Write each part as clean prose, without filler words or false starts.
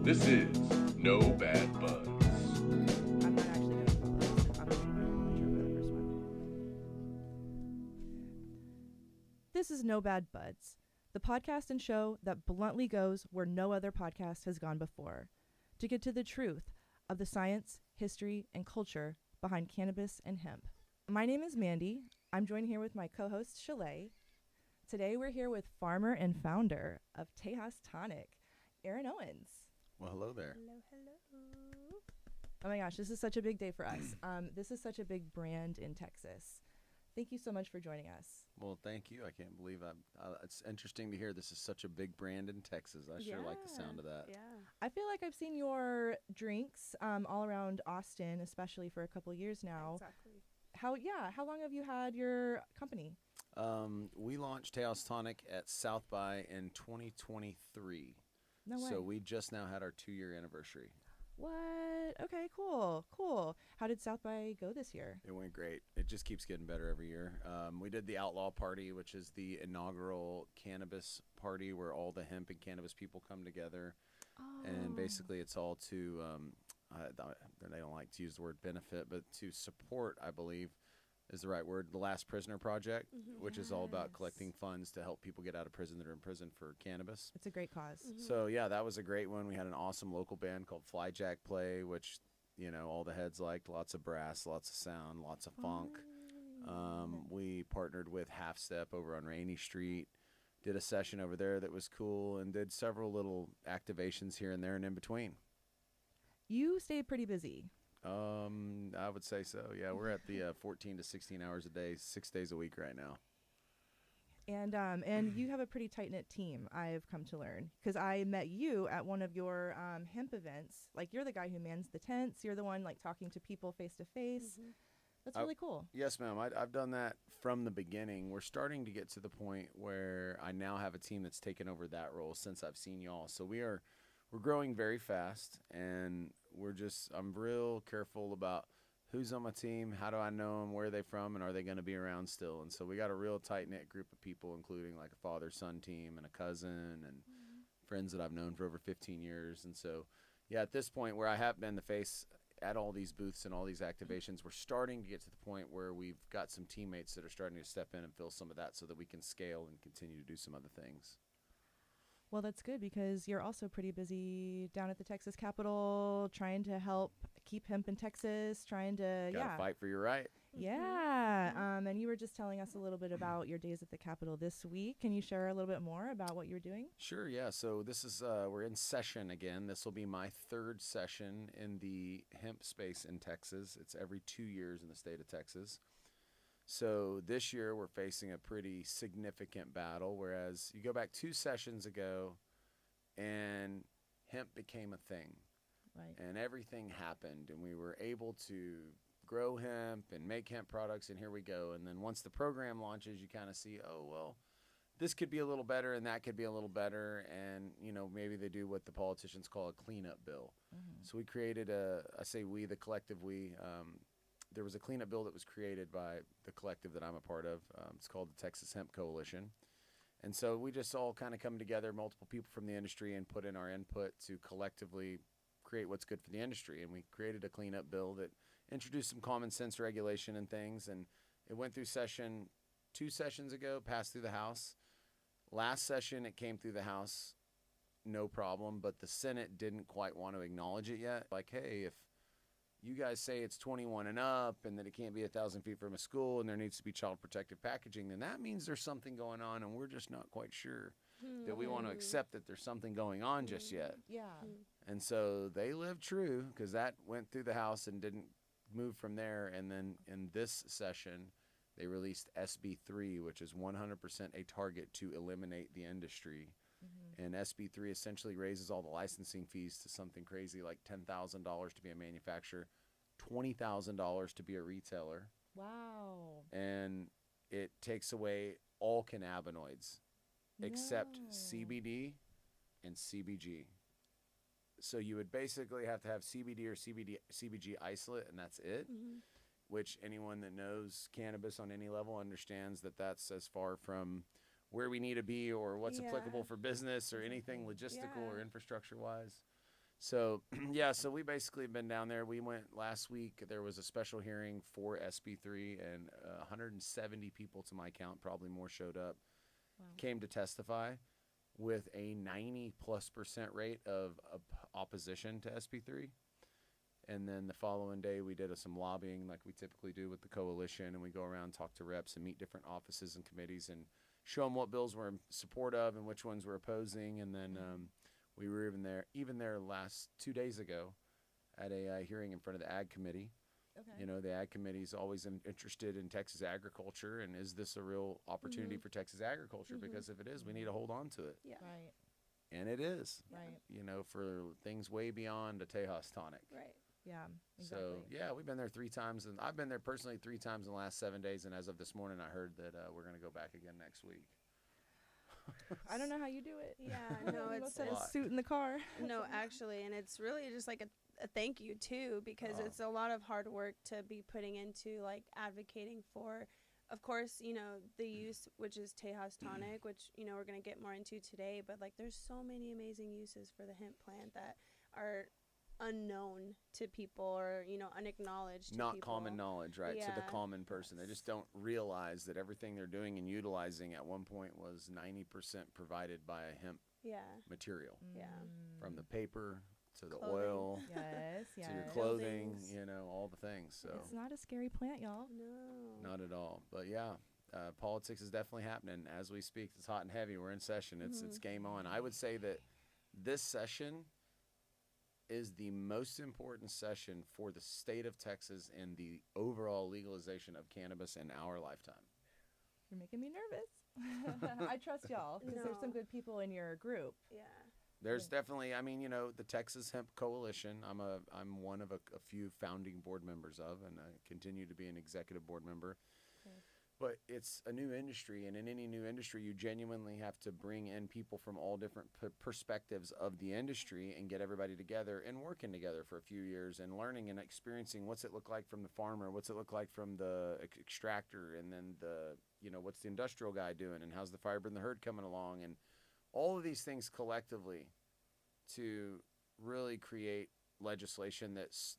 This is No Bad Buds. I'm not actually going to follow this. I'm going to intro for the first one. This is No Bad Buds, the podcast and show that bluntly goes where no other podcast has gone before, to get to the truth of the science, history, and culture behind cannabis and hemp. My name is Mandy. I'm joined here with my co-host, Shalay. Today we're here with farmer and founder of Tejas Tonic, Aaron Owens. Well, hello there. Hello. Oh my gosh, this is such a big day for us. This is such a big brand in Texas. Thank you so much for joining us. Well, thank you. I can't believe it's interesting to hear this is such a big brand in Texas. I sure like the sound of that. Yeah. I feel like I've seen your drinks all around Austin, especially for a couple years now. Exactly. How long have you had your company? We launched Tejas Tonic at South by in 2023. No way. So we just now had our 2-year anniversary. What? Okay, cool. How did South by go this year? It went great. It just keeps getting better every year. We did the Outlaw Party, which is the inaugural cannabis party where all the hemp and cannabis people come together. Oh. And basically it's all to, they don't like to use the word benefit, but to support, I believe, is the right word, the Last Prisoner Project, which is all about collecting funds to help people get out of prison that are in prison for cannabis. It's a great cause. So, yeah, that was a great one. We had an awesome local band called Flyjack play, which, you know, all the heads liked. Lots of brass, lots of sound, lots of funk. We partnered with Half Step over on Rainy Street, did a session over there that was cool, and did several little activations here and there and in between. You stayed pretty busy. I would say so. Yeah, we're at the 14 to 16 hours a day, 6 days a week right now. And you have a pretty tight-knit team, I've come to learn, because I met you at one of your hemp events. Like, you're the guy who mans the tents. You're the one, like, talking to people face-to-face. That's really cool. Yes, ma'am. I've done that from the beginning. We're starting to get to the point where I now have a team that's taken over that role since I've seen y'all. So we're growing very fast, and I'm real careful about who's on my team, how do I know them, where are they from, and are they going to be around still. And so we got a real tight-knit group of people, including like a father-son team and a cousin and friends that I've known for over 15 years. And so, yeah, at this point where I have been the face at all these booths and all these activations, we're starting to get to the point where we've got some teammates that are starting to step in and fill some of that so that we can scale and continue to do some other things. Well, that's good because you're also pretty busy down at the Texas Capitol trying to help keep hemp in Texas, trying to, Gotta fight for your right. Yeah. And you were just telling us a little bit about your days at the Capitol this week. Can you share a little bit more about what you're doing? Sure, yeah. So this is, we're in session again. This will be my third session in the hemp space in Texas. It's every 2 years in the state of Texas. So this year we're facing a pretty significant battle, whereas you go back 2 sessions ago and hemp became a thing. Right. And everything happened, and we were able to grow hemp and make hemp products, and here we go. And then once the program launches, you kind of see, oh, well, this could be a little better and that could be a little better. And, you know, maybe they do what the politicians call a cleanup bill. So we created the collective we. There was a cleanup bill that was created by the collective that I'm a part of. It's called the Texas Hemp Coalition. And so we just all kind of come together, multiple people from the industry, and put in our input to collectively create what's good for the industry. And we created a cleanup bill that introduced some common sense regulation and things. And it went through session 2 sessions ago, passed through the House. Last session, it came through the House, no problem. But the Senate didn't quite want to acknowledge it yet. Like, hey, if you guys say it's 21 and up and that it can't be 1,000 feet from a school and there needs to be child protective packaging, then that means there's something going on, and we're just not quite sure that we want to accept that there's something going on just yet. Yeah. And so they lived true, because that went through the House and didn't move from there. And then in this session, they released SB 3, which is 100% a target to eliminate the industry. And SB 3 essentially raises all the licensing fees to something crazy like $10,000 to be a manufacturer, $20,000 to be a retailer. Wow. And it takes away all cannabinoids except CBD and CBG. So you would basically have to have CBD or CBG isolate, and that's it. Which anyone that knows cannabis on any level understands that that's as far from where we need to be or what's applicable for business or anything logistical or infrastructure wise. So, yeah, so we basically been down there. We went last week. There was a special hearing for SB3, and 170 people to my count, probably more, showed up, came to testify with a 90+% rate of opposition to SB3. And then the following day, we did some lobbying like we typically do with the coalition, and we go around, talk to reps, and meet different offices and committees and show them what bills we're in support of and which ones we're opposing. And then we were even there last 2 days ago at a hearing in front of the Ag Committee. Okay. You know, the Ag Committee is always interested in Texas agriculture, and is this a real opportunity for Texas agriculture? Because if it is, we need to hold on to it. Yeah. Right. And it is. Right. You know, for things way beyond a Tejas Tonic. Right. Yeah. Exactly. So, yeah, we've been there 3 times, and I've been there personally 3 times in the last 7 days, and as of this morning, I heard that we're going to go back again next week. I don't know how you do it. Yeah, no, You it's must have a lot. suit in the car. no, actually, and it's really just like a thank you too, because Oh. it's a lot of hard work to be putting into like advocating for, of course, you know, the use, which is Tejas Tonic, which, you know, we're going to get more into today, but like there's so many amazing uses for the hemp plant that are unknown to people, or, you know, unacknowledged to Not people. common knowledge, right, to the Yeah. common person. They just don't realize that everything they're doing and utilizing at one point was 90% provided by a hemp Yeah. material, Yeah. from the paper to the Clothing. oil Yes. to your Yes. clothing, Buildings. you know, all the things. So It's not a scary plant, y'all. No. not at all. But yeah, politics is definitely happening as we speak. It's hot and heavy. We're in session. It's game on. I would say that this session is the most important session for the state of Texas and the overall legalization of cannabis in our lifetime. You're making me nervous. I trust y'all because there's some No. good people in your group. Yeah. There's definitely, I mean, you know, the Texas Hemp Coalition. I'm one of a few founding board members of, and I continue to be an executive board member. Okay. But it's a new industry, and in any new industry, you genuinely have to bring in people from all different perspectives of the industry and get everybody together and working together for a few years and learning and experiencing what's it look like from the farmer, what's it look like from the extractor, and then what's the industrial guy doing, and how's the fiber and the herd coming along, and all of these things collectively to really create legislation that's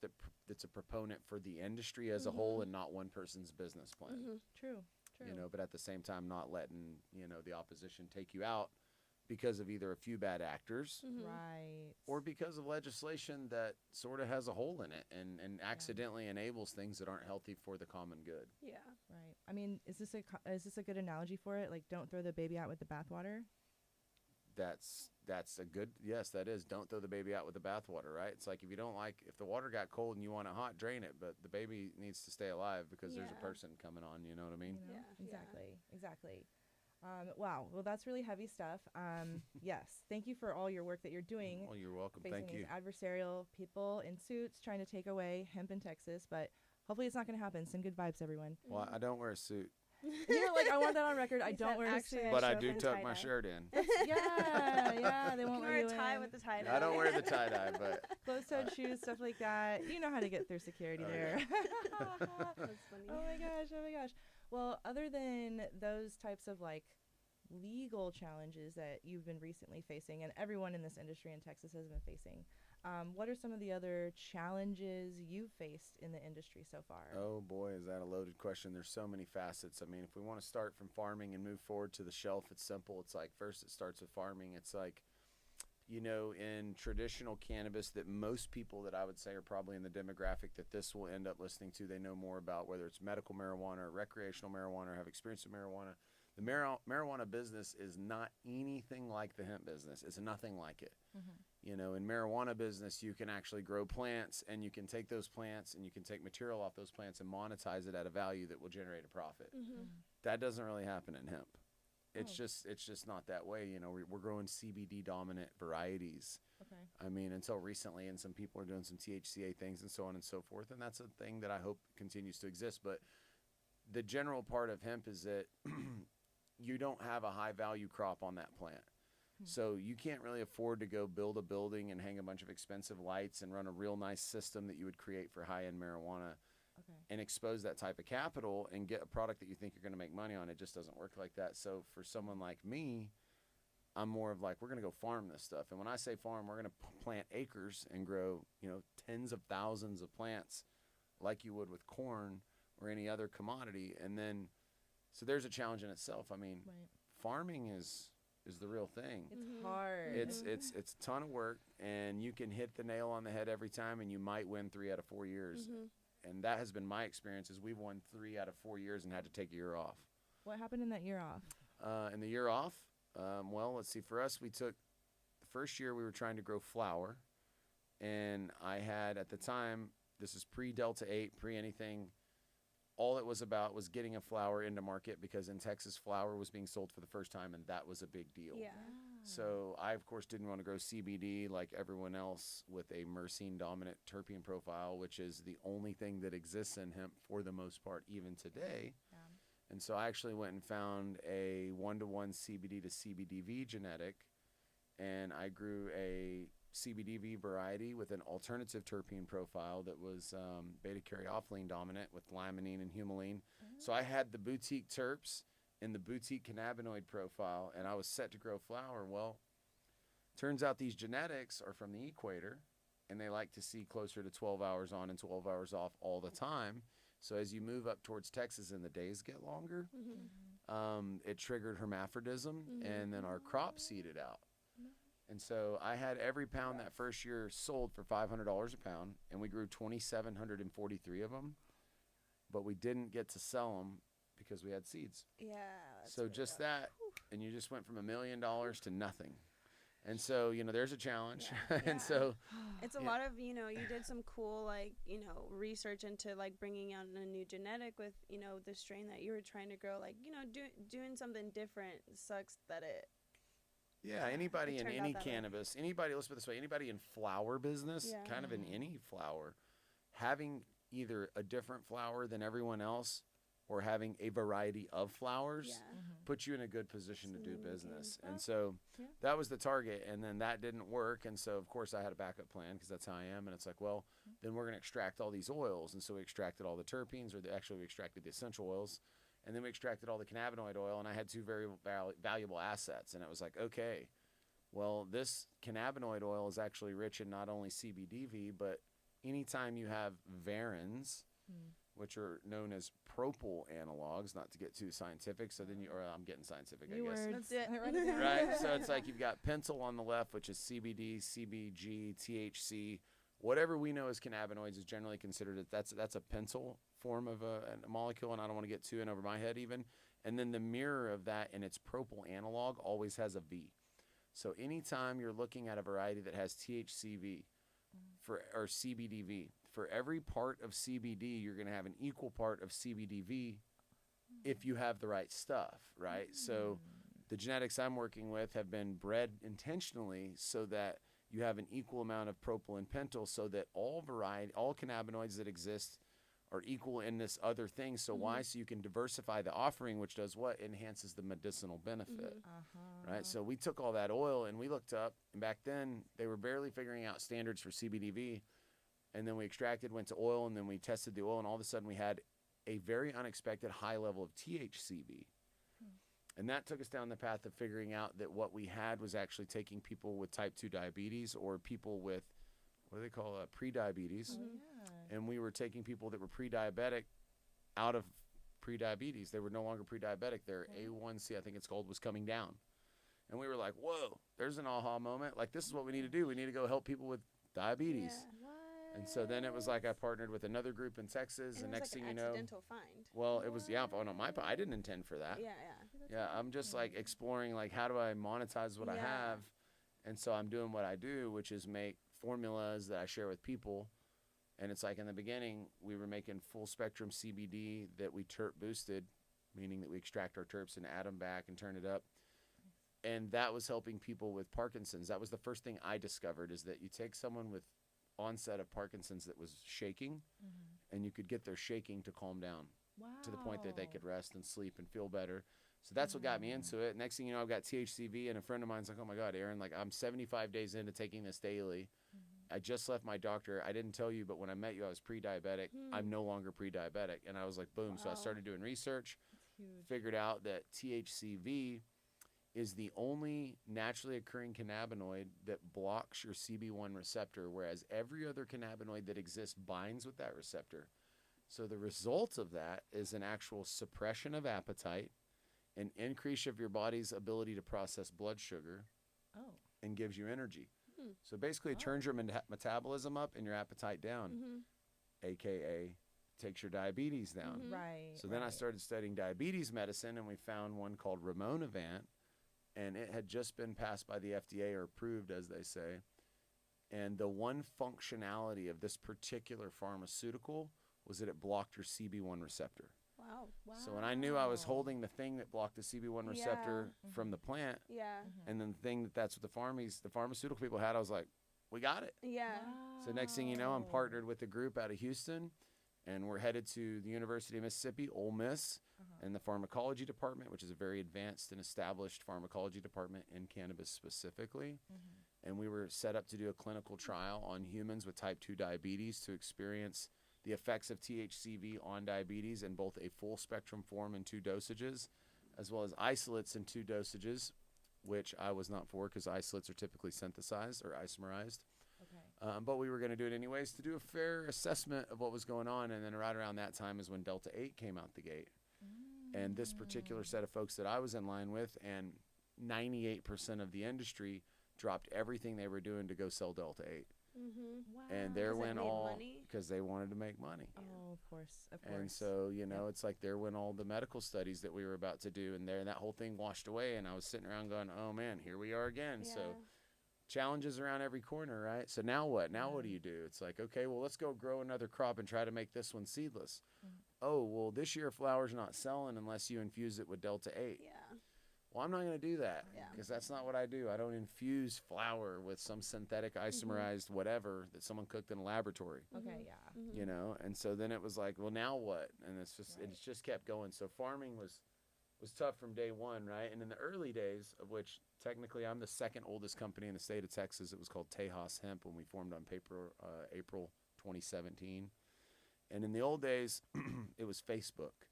a proponent for the industry as a whole and not one person's business plan. True. You know, but at the same time not letting, you know, the opposition take you out because of either a few bad actors Right. or because of legislation that sort of has a hole in it and accidentally enables things that aren't healthy for the common good. Yeah. Right. I mean, is this a good analogy for it? Like, don't throw the baby out with the bathwater. That's a good, yes, that is. Don't throw the baby out with the bathwater, right? It's like if the water got cold and you want it hot, drain it, but the baby needs to stay alive because there's a Yeah. person coming on, you know what I mean? You know? Yeah. Exactly. Wow. Well, that's really heavy stuff. Yes. Thank you for all your work that you're doing. Well, you're welcome. Facing Thank you. these adversarial people in suits trying to take away hemp in Texas, but hopefully it's not going to happen. Send good vibes, everyone. Well, I don't wear a suit, You're like, I want that on record. I He don't said, wear a "Actually, suit. I but I show do up in tuck my tie-dye." shirt in. Yeah, they You won't can let wear you a tie in. with the tie dye. I don't wear the tie-dye, but Closed-toed shoes, stuff like that. You know how to get through security Oh, there. That's funny. Oh my gosh. Well, other than those types of like legal challenges that you've been recently facing and everyone in this industry in Texas has been facing, what are some of the other challenges you've faced in the industry so far? oh boy, is that a loaded question. There's so many facets. I mean, if we want to start from farming and move forward to the shelf, it's simple. It's like first it starts with farming. It's like, you know, in traditional cannabis that most people that I would say are probably in the demographic that this will end up listening to, they know more about, whether it's medical marijuana or recreational marijuana or have experience with marijuana. The marijuana business is not anything like the hemp business. It's nothing like it. You know, in marijuana business, you can actually grow plants, and you can take those plants and you can take material off those plants and monetize it at a value that will generate a profit. That doesn't really happen in hemp. It's just not that way. You know, we're growing CBD dominant varieties. Okay. I mean, until recently, and some people are doing some THCA things and so on and so forth, and that's a thing that I hope continues to exist. But the general part of hemp is that you don't have a high value crop on that plant. So you can't really afford to go build a building and hang a bunch of expensive lights and run a real nice system that you would create for high-end marijuana and expose that type of capital and get a product that you think you're going to make money on. It just doesn't work like that. So for someone like me, I'm more of like, we're going to go farm this stuff. And when I say farm, we're going to plant acres and grow, tens of thousands of plants like you would with corn or any other commodity. And then, so there's a challenge in itself. I mean, farming is the real thing. It's hard. It's a ton of work, and you can hit the nail on the head every time, and you might win 3 out of 4 years. And that has been my experience, is we've won 3 out of 4 years and had to take a year off. What happened in that year off? In the year off, well, let's see. For us, we took the first year we were trying to grow flour, and I had at the time, this is pre-Delta 8, pre-anything, all it was about was getting a flower into market, because in Texas, flour was being sold for the first time, and that was a big deal. Yeah. So I, of course, didn't want to grow CBD like everyone else with a myrcene dominant terpene profile, which is the only thing that exists in hemp for the most part, even today. Yeah. And so I actually went and found a 1-to-1 CBD to CBDV genetic, and I grew a CBDV variety with an alternative terpene profile that was beta-caryophyllene dominant with limonene and humulene. So I had the boutique terps in the boutique cannabinoid profile, and I was set to grow flower. Well, turns out these genetics are from the equator, and they like to see closer to 12 hours on and 12 hours off all the time. So as you move up towards Texas and the days get longer, it triggered hermaphrodism, and then our crop seeded out. And so I had every pound that first year sold for $500 a pound, and we grew 2,743 of them, but we didn't get to sell them because we had seeds. Yeah. So just that, and you just went from $1 million to nothing. And so, there's a challenge. And so it's a lot of, you did some cool, research into, bringing out a new genetic with, the strain that you were trying to grow, doing something different. Sucks that it. Yeah, anybody in any out cannabis, anybody, let's put it this way, anybody in flower business, kind of in any flower, having either a different flower than everyone else or having a variety of flowers puts you in a good position to do business. And so that was the target, and then that didn't work. And so, of course, I had a backup plan because that's how I am. And it's like, well, then we're going to extract all these oils. And so we extracted all the terpenes, or actually we extracted the essential oils. And then we extracted all the cannabinoid oil, and I had 2 very valuable assets. And it was like, okay, well, this cannabinoid oil is actually rich in not only CBDV, but anytime you have varins, which are known as propyl analogs, not to get too scientific, so then I'm getting scientific, I guess. Words. That's it. Right? So it's like you've got pentyl on the left, which is CBD, CBG, THC. Whatever we know as cannabinoids is generally considered that's a pentyl form of a molecule, and I don't want to get too in over my head even. And then the mirror of that in its propyl analog always has a V. So anytime you're looking at a variety that has THCV or CBDV, for every part of CBD, you're going to have an equal part of CBDV if you have the right stuff, right? So the genetics I'm working with have been bred intentionally so that you have an equal amount of propyl and pentyl, so that all cannabinoids that exist are equal in this other thing. So why? So you can diversify the offering, which does what? Enhances the medicinal benefit, right? So we took all that oil and we looked up, and back then they were barely figuring out standards for CBDV. And then we extracted, went to oil, and then we tested the oil, and all of a sudden we had a very unexpected high level of THCV. And that took us down the path of figuring out that what we had was actually taking people with type 2 diabetes, or people with, what do they call pre-diabetes? And we were taking people that were pre-diabetic out of pre-diabetes. They were no longer pre-diabetic. Their A1C, I think it's called, was coming down. And we were like, whoa, there's an aha moment. Like, this is what we need to do. We need to go help people with diabetes. And so then it was like I partnered with another group in Texas, and next thing you know, find. Well, it was on my part. I didn't intend for that. Yeah, I'm just like exploring, like, how do I monetize what I have? And so I'm doing what I do, which is make formulas that I share with people. And it's like, in the beginning, we were making full spectrum CBD that we terp boosted, meaning that we extract our terps and add them back and turn it up. And that was helping people with Parkinson's. That was the first thing I discovered, is that you take someone with onset of Parkinson's that was shaking, and you could get their shaking to calm down to the point that they could rest and sleep and feel better. So that's what got me into it. Next thing you know, I've got THCV, and a friend of mine's like, oh my God, Aaron, like, I'm 75 days into taking this daily. I just left my doctor. I didn't tell you, but when I met you, I was pre-diabetic. I'm no longer pre-diabetic. And I was like, boom. So I started doing research, figured out that THCV is the only naturally occurring cannabinoid that blocks your CB1 receptor, whereas every other cannabinoid that exists binds with that receptor. So the result of that is an actual suppression of appetite, an increase of your body's ability to process blood sugar, Oh. and gives you energy. Hmm. So basically it turns your metabolism up and your appetite down, aka takes your diabetes down. Right. So then I started studying diabetes medicine, and we found one called Ramonavant, and it had just been passed by the FDA, or approved, as they say. And the one functionality of this particular pharmaceutical was that it blocked your CB1 receptor. Wow. So when I knew I was holding the thing that blocked the CB1 receptor from the plant, Yeah. and then the thing that's what the pharmaceutical people had, I was like, we got it. Yeah. So next thing you know, I'm partnered with a group out of Houston, and we're headed to the University of Mississippi, Ole Miss, and the pharmacology department, which is a very advanced and established pharmacology department in cannabis specifically. And we were set up to do a clinical trial on humans with type 2 diabetes to experience the effects of THCV on diabetes in both a full spectrum form in 2 dosages, as well as isolates in 2 dosages, which I was not for because isolates are typically synthesized or isomerized. Okay. But we were going to do it anyways to do a fair assessment of what was going on. And then right around that time is when Delta 8 came out the gate. And this particular set of folks that I was in line with, and 98% of the industry dropped everything they were doing to go sell Delta 8. Wow. And there 'Cause it went made all, money? because they wanted to make money. Oh, of course. Of course. And so, you know, it's like there went all the medical studies that we were about to do, and there, that whole thing washed away. And I was sitting around going, oh man, here we are again. Yeah. So challenges around every corner, right? So now what? Now what do you do? It's like, okay, well, let's go grow another crop and try to make this one seedless. Oh, well, this year flower's not selling unless you infuse it with Delta 8. Yeah. Well, I'm not going to do that Yeah. because that's not what I do. I don't infuse flower with some synthetic isomerized whatever that someone cooked in a laboratory, Okay, yeah. you know? And so then it was like, well, now what? And it's Right. just kept going. So farming was tough from day one, right? And in the early days, of which technically I'm the second oldest company in the state of Texas, it was called Tejas Hemp when we formed on paper April 2017. And in the old days, it was Facebook.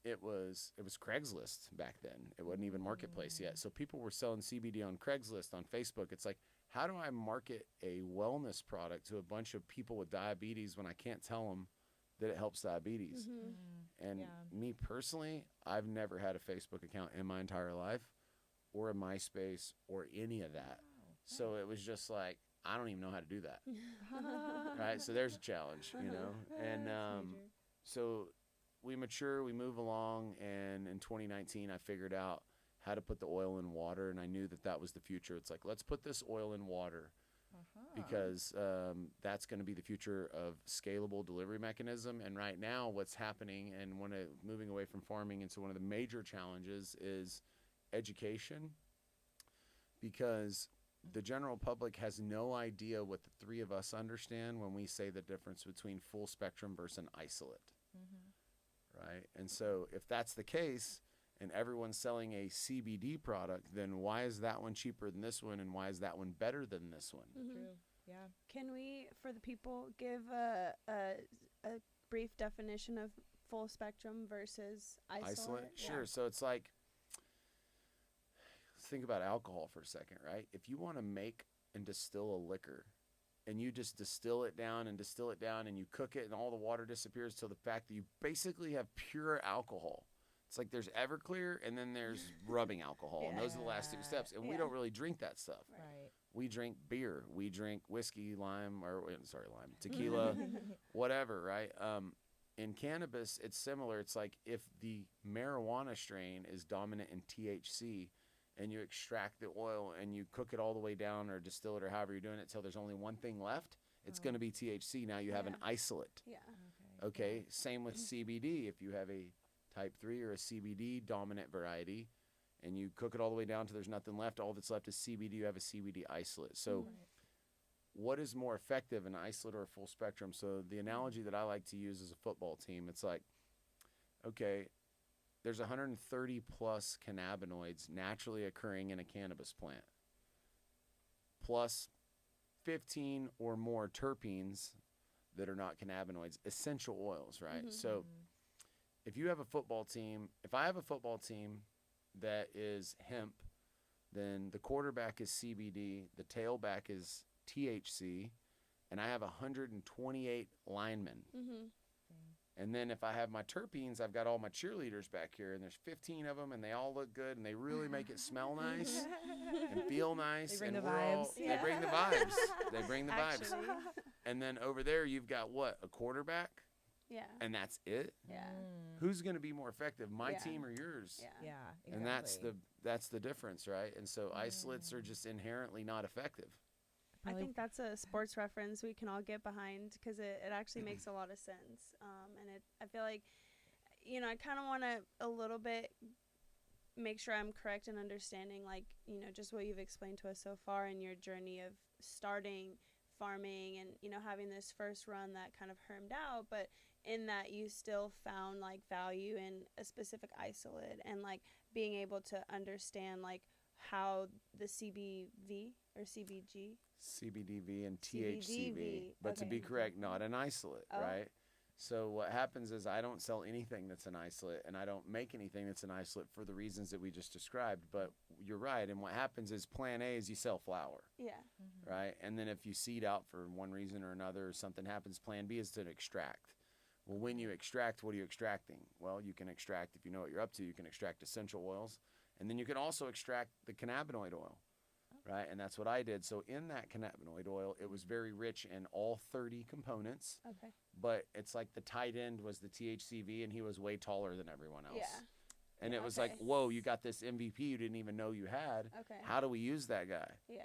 It was Craigslist back then. It wasn't even Marketplace yet. So people were selling CBD on Craigslist, on Facebook. It's like, how do I market a wellness product to a bunch of people with diabetes when I can't tell them that it helps diabetes? And me personally, I've never had a Facebook account in my entire life, or a MySpace, or any of that. So it was just like, I don't even know how to do that. Right? So there's a challenge, you know? And so we mature, we move along, and in 2019, I figured out how to put the oil in water, and I knew that that was the future. It's like, let's put this oil in water because that's going to be the future of scalable delivery mechanism. And right now, what's happening, and moving away from farming into one of the major challenges, is education, because the general public has no idea what the 3 of us understand when we say the difference between full spectrum versus an isolate. Right? And so if that's the case, and everyone's selling a CBD product, then why is that one cheaper than this one, and why is that one better than this one? True. Yeah. Can we, for the people, give a brief definition of full spectrum versus isolate? Sure. So it's like, think about alcohol for a second, right? If you want to make and distill a liquor, and you just distill it down, and you cook it, and all the water disappears till the fact that you basically have pure alcohol. It's like there's Everclear, and then there's rubbing alcohol, and those are the last 2 steps. And we don't really drink that stuff. Right. We drink beer. We drink whiskey, tequila, whatever, right? In cannabis, it's similar. It's like if the marijuana strain is dominant in THC, and you extract the oil and you cook it all the way down or distill it or however you're doing it till there's only one thing left, it's going to be THC. Now you have an isolate. Yeah. Okay. Same with CBD. If you have a type 3 or a CBD dominant variety and you cook it all the way down till there's nothing left, all that's left is CBD, you have a CBD isolate. So what is more effective, an isolate or a full spectrum? So the analogy that I like to use is a football team. It's like, okay, there's 130 plus cannabinoids naturally occurring in a cannabis plant, plus 15 or more terpenes that are not cannabinoids, essential oils, right? So if you have a football team, if I have a football team that is hemp then the quarterback is CBD, the tailback is THC, and I have 128 linemen. Mm-hmm. And then if I have my terpenes, I've got all my cheerleaders back here, and there's 15 of them, and they all look good, and they really make it smell nice and feel nice. They bring and the we're all, vibes. They bring the vibes. They bring the vibes. Actually, And then over there, you've got what? A quarterback, yeah. and that's it. Yeah. Who's going to be more effective, my Yeah. team or yours? Yeah. Yeah, exactly. And that's the difference, right? And so isolates are just inherently not effective. I Probably- think that's a sports reference we can all get behind because it actually makes a lot of sense. And I feel like, I kind of want to a little bit make sure I'm correct in understanding, like, just what you've explained to us so far in your journey of starting farming and, having this first run that kind of hermed out. But in that you still found, like, value in a specific isolate and, like, being able to understand, like, how the CBV or CBG CBDV and CBDV, THCV. But to okay. be correct, not an isolate, Oh. right? So what happens is I don't sell anything that's an isolate, and I don't make anything that's an isolate for the reasons that we just described. But you're right, and what happens is plan A is you sell flower, Yeah. right? And then if you seed out for one reason or another or something happens, plan B is to extract. Well, when you extract, what are you extracting? Well, you can extract, if you know what you're up to, you can extract essential oils, and then you can also extract the cannabinoid oil. Right, and that's what I did. So in that cannabinoid oil, it was very rich in all 30 components, Okay. but it's like the tight end was the THCV, and he was way taller than everyone else. Yeah. And Yeah, it was okay. like, whoa, you got this MVP you didn't even know you had. Okay. How do we use that guy? Yeah.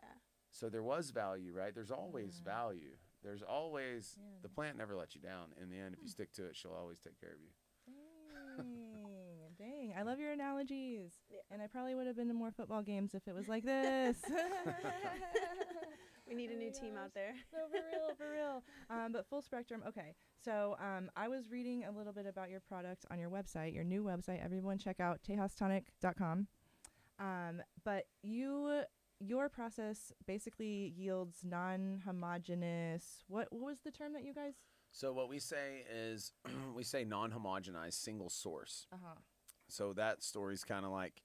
So there was value, right? There's always value. There's always, Yeah. the plant never lets you down. In the end, if you stick to it, she'll always take care of you. Dang, I love your analogies. Yeah. And I probably would have been to more football games if it was like this. We need a Oh new my team gosh. out there. No, for real. But full spectrum. Okay, so I was reading a little bit about your product on your website, your new website. Everyone check out tejastonic.com. But your process basically yields non-homogeneous. What was the term that you guys? So what we say is, we say non-homogenized single source. Uh-huh. So that story's kind of like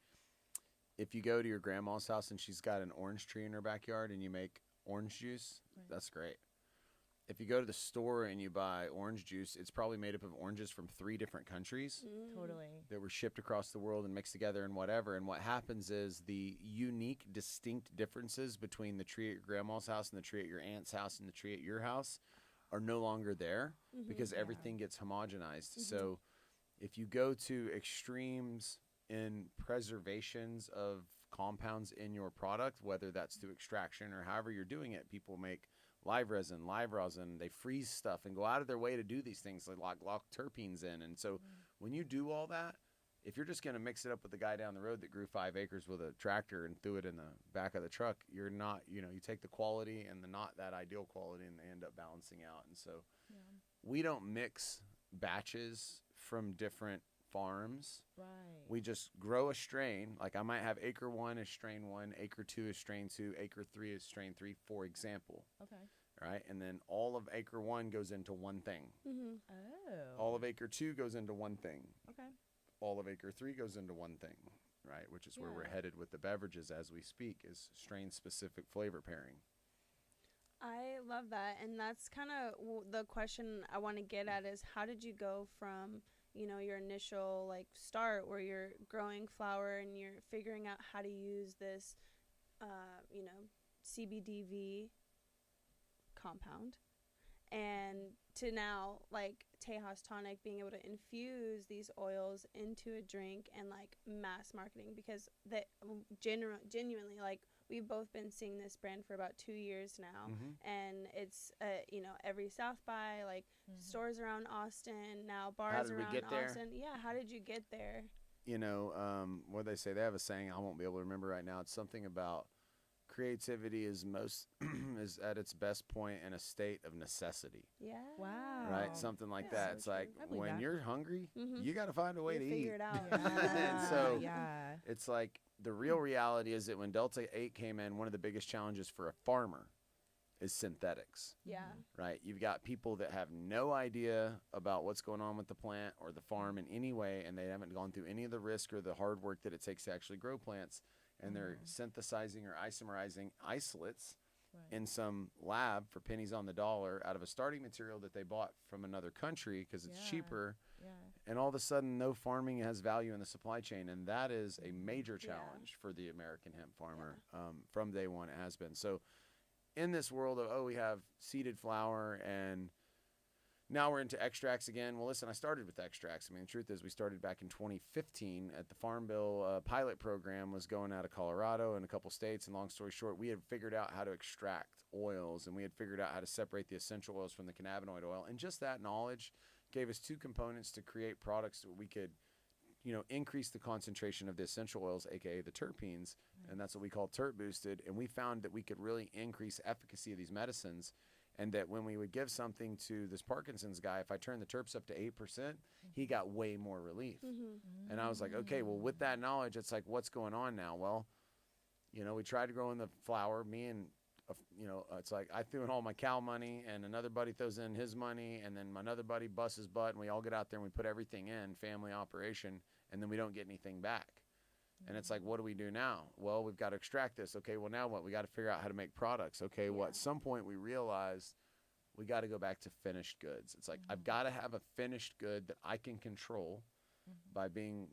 if you go to your grandma's house and she's got an orange tree in her backyard and you make orange juice, Right. that's great. If you go to the store and you buy orange juice, it's probably made up of oranges from 3 different countries Totally. that were shipped across the world and mixed together and whatever. And what happens is the unique, distinct differences between the tree at your grandma's house and the tree at your aunt's house and the tree at your house are no longer there because Yeah. everything gets homogenized. So if you go to extremes in preservations of compounds in your product, whether that's through extraction or however you're doing it, people make live rosin, they freeze stuff and go out of their way to do these things, like lock terpenes in. And so when you do all that, if you're just going to mix it up with the guy down the road that grew 5 acres with a tractor and threw it in the back of the truck, you're not, you take the quality and the not that ideal quality and they end up balancing out. And so we don't mix batches from different farms. Right. We just grow a strain. Like I might have acre 1 is strain 1, acre 2 is strain 2, acre 3 is strain 3, for example. Okay. Right? And then all of acre 1 goes into one thing. Mm-hmm. Oh. All of acre 2 goes into one thing. Okay. All of acre 3 goes into one thing, right? Which is where we're Yeah. headed with the beverages as we speak, is strain-specific flavor pairing. I love that, and that's kind of the question I want to get at is how did you go from your initial like start where you're growing flower and you're figuring out how to use this CBDV compound, and to now like Tejas Tonic being able to infuse these oils into a drink and like mass marketing, because that genuinely like we've both been seeing this brand for about 2 years now, and it's every South by like stores around Austin now, bars did we around get there? Austin. Yeah, how did you get there? What they say, they have a saying I won't be able to remember right now. It's something about creativity is is at its best point in a state of necessity. Yeah. Wow. Right? Something like Yeah, that. so It's like I believe when that. you're hungry, Mhm. you got to find a way You to figure eat. it out. And so yeah. it's like the real reality is that when Delta 8 came in, one of the biggest challenges for a farmer is synthetics, Yeah. right? You've got people that have no idea about what's going on with the plant or the farm in any way, and they haven't gone through any of the risk or the hard work that it takes to actually grow plants. and they're synthesizing or isomerizing isolates Right. in some lab for pennies on the dollar out of a starting material that they bought from another country because it's Yeah. cheaper. Yeah. And all of a sudden, no farming has value in the supply chain, and that is a major Yeah. challenge for the American hemp farmer from day one. It has been. So in this world of, we have seeded flower and now we're into extracts again. Well, listen, I started with extracts. I mean, the truth is we started back in 2015 at the Farm Bill pilot program was going out of Colorado and a couple states. And long story short, we had figured out how to extract oils, and we had figured out how to separate the essential oils from the cannabinoid oil. And just that knowledge gave us two components to create products that we could, increase the concentration of the essential oils, aka the terpenes, and that's what we call terp boosted. And we found that we could really increase efficacy of these medicines, and that when we would give something to this Parkinson's guy, if I turned the terps up to 8%, he got way more relief. And I was like, okay, well, with that knowledge, it's like, what's going on now? Well, we tried growing the flower, me and it's like I threw in all my cow money, and another buddy throws in his money, and then another buddy busts his butt, and we all get out there and we put everything in, family operation, and then we don't get anything back. And it's like, what do we do now? Well, we've got to extract this. Okay, well, now what? We got to figure out how to make products. Okay, well, at some point we realized we got to go back to finished goods. It's like, I've got to have a finished good that I can control by being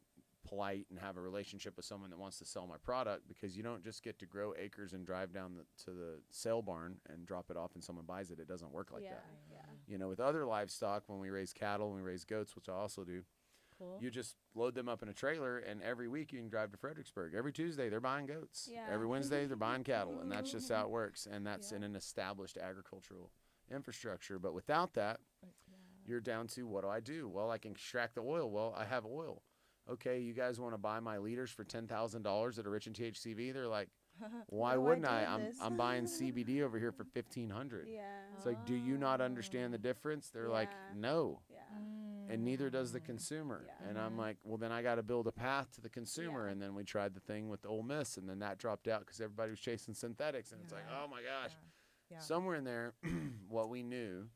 polite and have a relationship with someone that wants to sell my product, because you don't just get to grow acres and drive down to the sale barn and drop it off and someone buys it. It doesn't work like that. Yeah. With other livestock, when we raise cattle and we raise goats, which I also do, Cool. you just load them up in a trailer, and every week you can drive to Fredericksburg. Every Tuesday they're buying goats. Yeah. Every Wednesday they're buying cattle, and that's just how it works. And that's in an established agricultural infrastructure. But without that, you're down to, what do? Well, I can extract the oil. Well, I have oil. Okay, you guys want to buy my liters for $10,000 that are rich in THCV? They're like, why wouldn't I? I'm buying CBD over here for $1,500. Yeah. It's like, do you not understand the difference? They're like, no. Yeah. And neither does the consumer. Yeah. And I'm like, well, then I got to build a path to the consumer. Yeah. And then we tried the thing with Ole Miss, and then that dropped out because everybody was chasing synthetics. And it's like, oh my gosh. Yeah. Somewhere in there, what we knew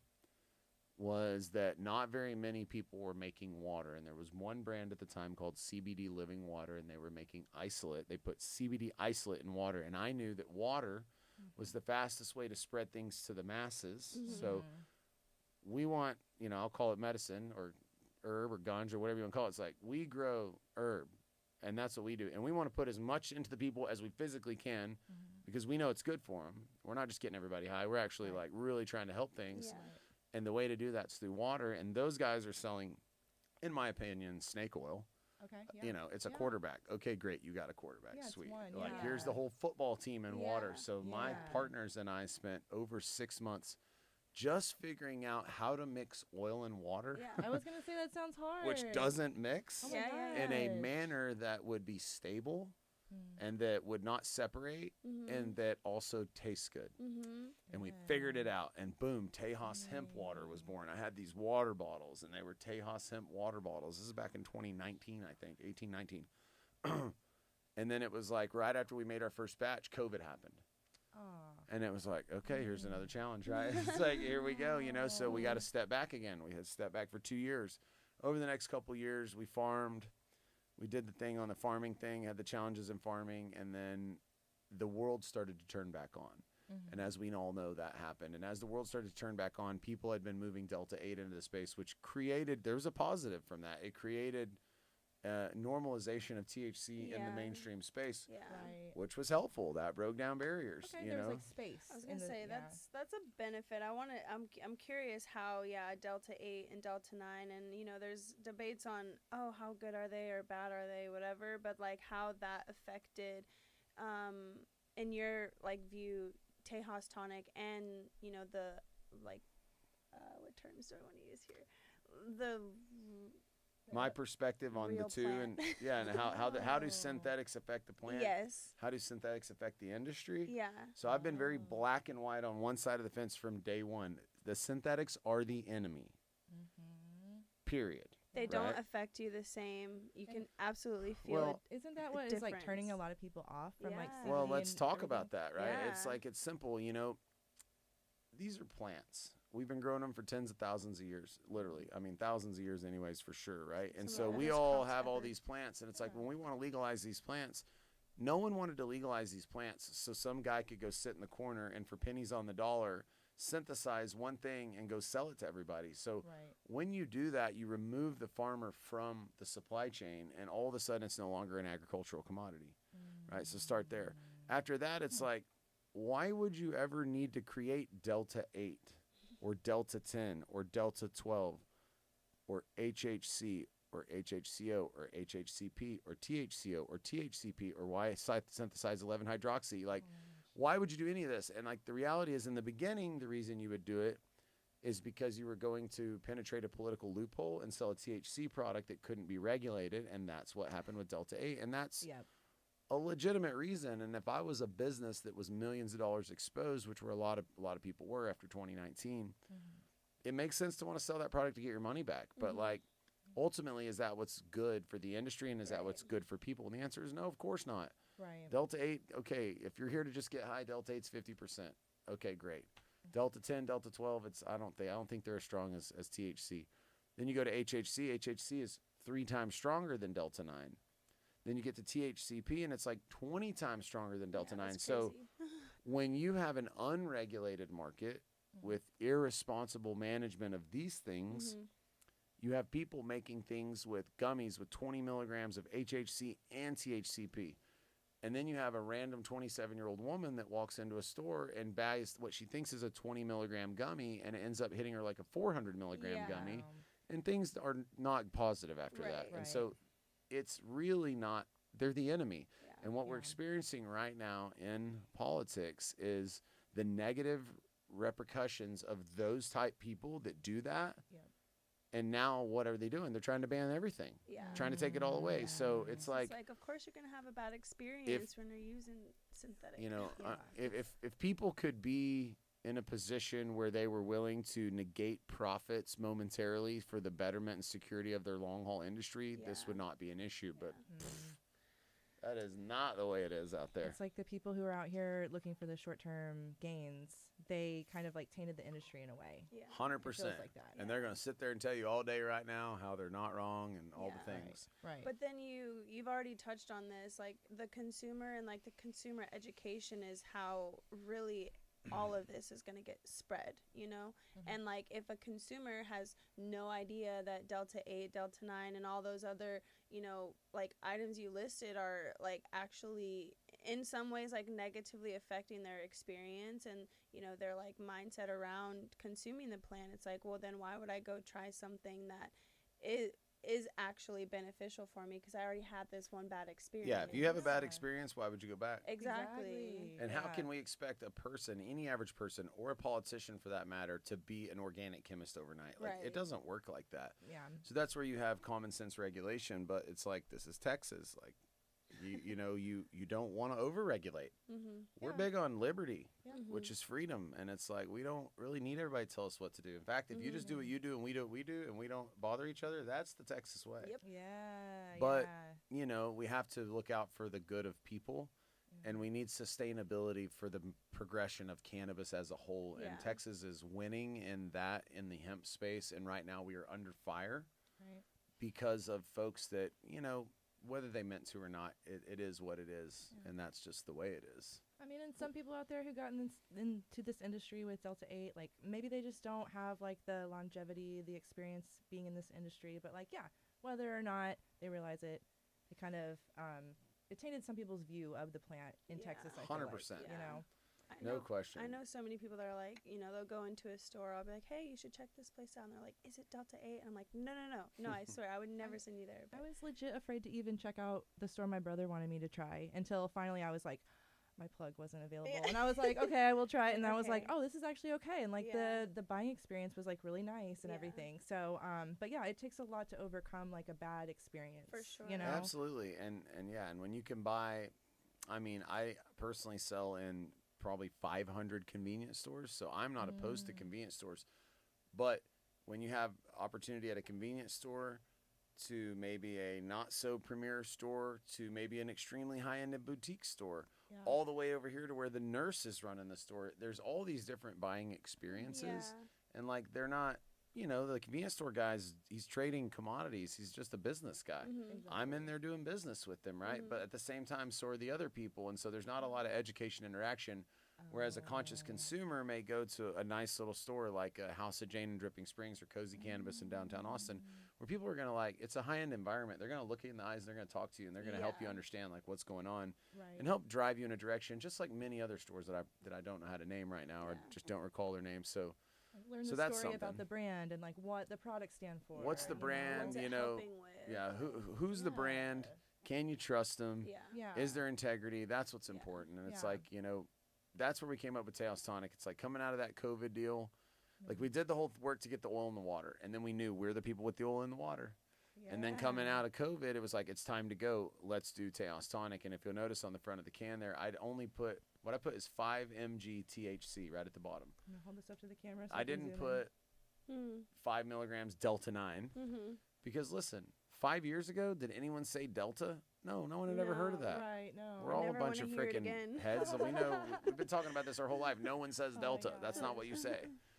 was that not very many people were making water. And there was one brand at the time called CBD Living Water, and they were making isolate. They put CBD isolate in water. And I knew that water was the fastest way to spread things to the masses. So we want, I'll call it medicine or herb or ganja or whatever you want to call it. It's like, we grow herb, and that's what we do. And we want to put as much into the people as we physically can, because we know it's good for them. We're not just getting everybody high. We're actually like really trying to help things. Yeah. And the way to do that's through water. And those guys are selling, in my opinion, snake oil. Okay. It's a quarterback. Okay, great. You got a quarterback. Yeah, it's Sweet. one, Like, yeah. here's the whole football team in water. Yeah. So my partners and I spent over 6 months just figuring out how to mix oil and water, I was gonna say that sounds hard. which doesn't mix Oh my Yeah. in a gosh. manner that would be stable and that would not separate and that also tastes good. And we figured it out, and boom, Tejas Hemp Water was born. I had these water bottles, and they were Tejas Hemp water bottles. This is back in 2019, I think, 18, 19. And then it was like right after we made our first batch, COVID happened. And it was like, okay, here's another challenge, right? It's like, here we go, so we got to step back again. We had to step back for 2 years. Over the next couple of years, we farmed. We did the thing on the farming thing, had the challenges in farming, and then the world started to turn back on. And as we all know, that happened. And as the world started to turn back on, people had been moving Delta 8 into the space, which created, there was a positive from that. It created normalization of THC in the mainstream space, Yeah. Right. which was helpful. That broke down barriers, Okay, there's like space. I was in gonna the- say that's a benefit. I'm curious how Delta 8 and Delta 9, and there's debates on how good are they or bad are they, whatever, but like how that affected in your view Tejas Tonic and the what terms do I want to use here, the my perspective on the real two, plant. and how do synthetics affect the plant? Yes. How do synthetics affect the industry? Yeah. So I've been very black and white on one side of the fence from day one. The synthetics are the enemy. Period. They don't Right? affect you the same. You can absolutely feel Well, it. Isn't that what is like turning a difference. lot of people off from like Yeah. CBD Well, let's and talk everything? about that, right? It's Yeah. like, it's simple, these are plants. We've been growing them for tens of thousands of years, literally. I mean, thousands of years anyways, for sure, right? And Some so of the we oldest all crops have all ever. these plants, and it's like, when we want to legalize these plants, no one wanted to legalize these plants so some guy could go sit in the corner and for pennies on the dollar synthesize one thing and go sell it to everybody. So when you do that, you remove the farmer from the supply chain, and all of a sudden it's no longer an agricultural commodity, right? So start there. After that, it's like, why would you ever need to create Delta 8 or Delta 10 or Delta 12 or HHC or HHCO or HHCP or THCO or THCP or why synthesize 11-hydroxy? Like, why would you do any of this? And like the reality is, in the beginning, the reason you would do it is because you were going to penetrate a political loophole and sell a THC product that couldn't be regulated, and that's what happened with Delta 8, and that's a legitimate reason. And if I was a business that was millions of dollars exposed, which were a lot of people were after 2019, it makes sense to want to sell that product to get your money back. But like, ultimately, is that what's good for the industry, and is that what's good for people? And the answer is no, of course not. Delta 8, okay, if you're here to just get high, Delta 8's 50%. Okay, great. Delta 10, Delta 12, I don't think they're as strong as THC. Then you go to HHC. HHC is 3 times stronger than Delta 9. Then you get to THCP, and it's like 20 times stronger than Delta 9. So when you have an unregulated market with irresponsible management of these things, you have people making things with gummies with 20 milligrams of HHC and THCP. And then you have a random 27-year-old woman that walks into a store and buys what she thinks is a 20 milligram gummy, and it ends up hitting her like a 400 milligram gummy. And things are not positive after that. And so it's really not, they're the enemy. And what we're experiencing right now in politics is the negative repercussions of those type people that do that. And now what are they doing? They're trying to ban everything, trying to take it all away. So it's like, of course you're going to have a bad experience when you're using synthetic. You know, if people could be in a position where they were willing to negate profits momentarily for the betterment and security of their long haul industry, this would not be an issue. But that is not the way it is out there. It's like the people who are out here looking for the short-term gains, they kind of like tainted the industry in a way. 100%. Like that. And they're going to sit there and tell you all day right now how they're not wrong and all the things. Right. But then you've already touched on this, like the consumer and like the consumer education is how really all of this is going to get spread, you know? And like if a consumer has no idea that Delta 8, Delta 9 and all those other, you know, like items you listed are like actually in some ways like negatively affecting their experience and, you know, their like mindset around consuming the plant, it's like, well, then why would I go try something that is actually beneficial for me because I already had this one bad experience. Yeah, if you have a bad experience, why would you go back? Exactly. And how can we expect a person, any average person, or a politician for that matter, to be an organic chemist overnight? Like, it doesn't work like that. Yeah. So that's where you have common sense regulation, but it's like, this is Texas. Like, you know, you don't want to overregulate. We're big on liberty, which is freedom, and it's like we don't really need everybody to tell us what to do. In fact, if you just do what you do and we do what we do and we don't bother each other, that's the Texas way. But you know, we have to look out for the good of people, and we need sustainability for the progression of cannabis as a whole. And Texas is winning in that in the hemp space, and right now we are under fire because of folks that, you know, whether they meant to or not, it is what it is, and that's just the way it is. I mean, and some people out there who got into this industry with Delta 8, like, maybe they just don't have, like, the longevity, the experience being in this industry, but, like, whether or not they realize it, it kind of, it tainted some people's view of the plant in Texas, I feel 100%. like, you know? No question. I know so many people that are like, you know, they'll go into a store. I'll be like, hey, you should check this place out. And they're like, is it Delta 8? And I'm like, no, I swear, I would never send you there. I was legit afraid to even check out the store my brother wanted me to try until finally I was like, my plug wasn't available. And I was like, okay, I will try it. And I was like, oh, this is actually okay. And like the buying experience was like really nice and everything. So, but yeah, it takes a lot to overcome like a bad experience. For sure. You know? Absolutely. And when you can buy, I mean, I personally sell in probably 500 convenience stores, so I'm not opposed to convenience stores, but when you have opportunity at a convenience store to maybe a not so premier store to maybe an extremely high-end boutique store, all the way over here to where the nurse is running the store, there's all these different buying experiences, and like they're not you know, the convenience store guy's, he's trading commodities. He's just a business guy. Mm-hmm. I'm in there doing business with them, right? Mhm. But at the same time, so are the other people. And so there's not a lot of education interaction. Whereas a conscious consumer may go to a nice little store like House of Jane in Dripping Springs or Cozy Cannabis in downtown Austin, where people are going to like, it's a high-end environment. They're going to look you in the eyes and they're going to talk to you and they're going to help you understand like what's going on and help drive you in a direction, just like many other stores that I don't know how to name right now or just don't recall their names. So learn so the that's story about something. the brand and like what the products stand for. What's the you know? brand? What's it You know, helping with? yeah, who's the brand? Can you trust them? Yeah. Yeah. Is there integrity? That's what's important. And it's like, you know, that's where we came up with Tejas Tonic. It's like coming out of that COVID deal. Like we did the whole work to get the oil in the water. And then we knew we're the people with the oil in the water. And then coming out of COVID, it was like, it's time to go. Let's do Tejas Tonic. And if you'll notice on the front of the can there, I'd only put, what I put is 5 mg THC right at the bottom. I'm gonna hold this up to the camera. So I didn't put 5 milligrams Delta 9 Mm-hmm. because listen, 5 years ago, did anyone say Delta? No one had ever heard of that. Right, no. We're all a never bunch wanna of hear it freaking again. heads, and we know we've been talking about this our whole life. No one says Oh my Delta. God. That's not what you say,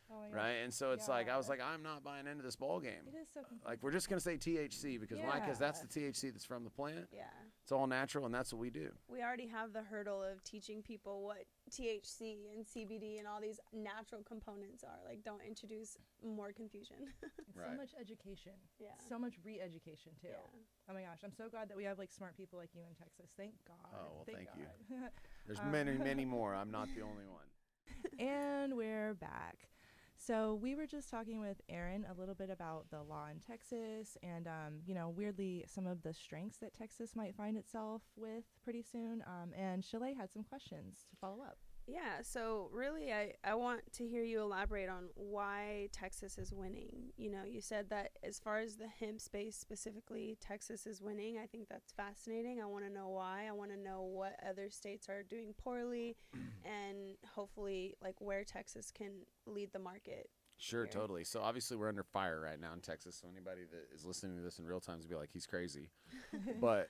Oh my right? And so it's like I was Yeah. like, I'm not buying into this ball game. It is so confusing. Like we're just gonna say THC because why? Because that's the Yeah. THC that's from the plant. Yeah. It's all natural, and that's what we do. We already have the hurdle of teaching people what THC and CBD and all these natural components are. Like, don't introduce more confusion. It's so Right. much education. Yeah. So much re-education too. Yeah. Oh my gosh, I'm so glad that we have like smart people like you in Texas. Thank God. Oh, well, thank you. God. There's many more. I'm not the only one. And we're back. So we were just talking with Aaron a little bit about the law in Texas and, you know, weirdly, some of the strengths that Texas might find itself with pretty soon. And Shalay had some questions to follow up. Yeah, so really I want to hear you elaborate on why Texas is winning. You know, you said that as far as the hemp space specifically, Texas is winning. I think that's fascinating. I want to know why. I want to know what other states are doing poorly and hopefully like where Texas can lead the market. Sure, Here. totally. So obviously we're under fire right now in Texas. So anybody that is listening to this in real time is gonna be like, he's crazy. But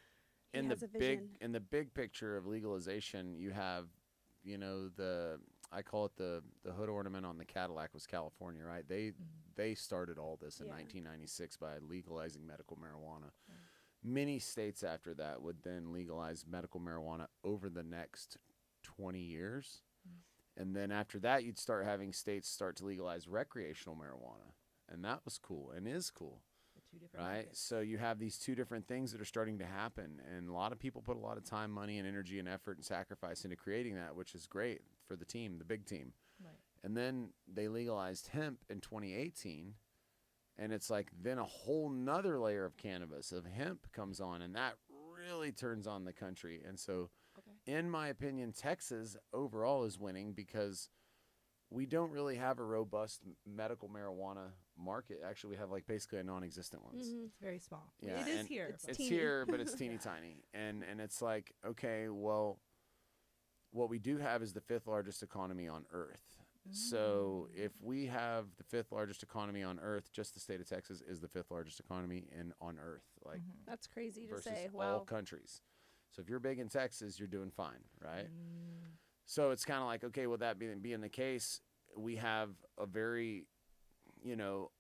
He in has the a vision. big picture of legalization, you have, you know, I call it the hood ornament on the Cadillac was California, right? They started all this in 1996 by legalizing medical marijuana. Many states after that would then legalize medical marijuana over the next 20 years. And then after that, you'd start having states start to legalize recreational marijuana. And that was cool and is cool. The two different Right. markets. So you have these two different things that are starting to happen. And a lot of people put a lot of time, money, and energy and effort and sacrifice into creating that, which is great for the team, the big team. Right. And then they legalized hemp in 2018. And it's like then a whole nother layer of cannabis, of hemp comes on. And that really turns on the country. And so, in my opinion, Texas overall is winning because we don't really have a robust medical marijuana market. Actually, we have like basically a non-existent one. Mm-hmm. It's very small. Yeah, It is and here. it's but- It's teeny. here, but it's teeny tiny. And it's like, okay, well, what we do have is the 5th largest economy on earth. So if we have the 5th largest economy on earth, just the state of Texas is the 5th largest economy on earth, like That's crazy to versus say. all Wow. countries. So if you're big in Texas, you're doing fine, right? So it's kind of like, okay, with that being the case, we have a very, you know,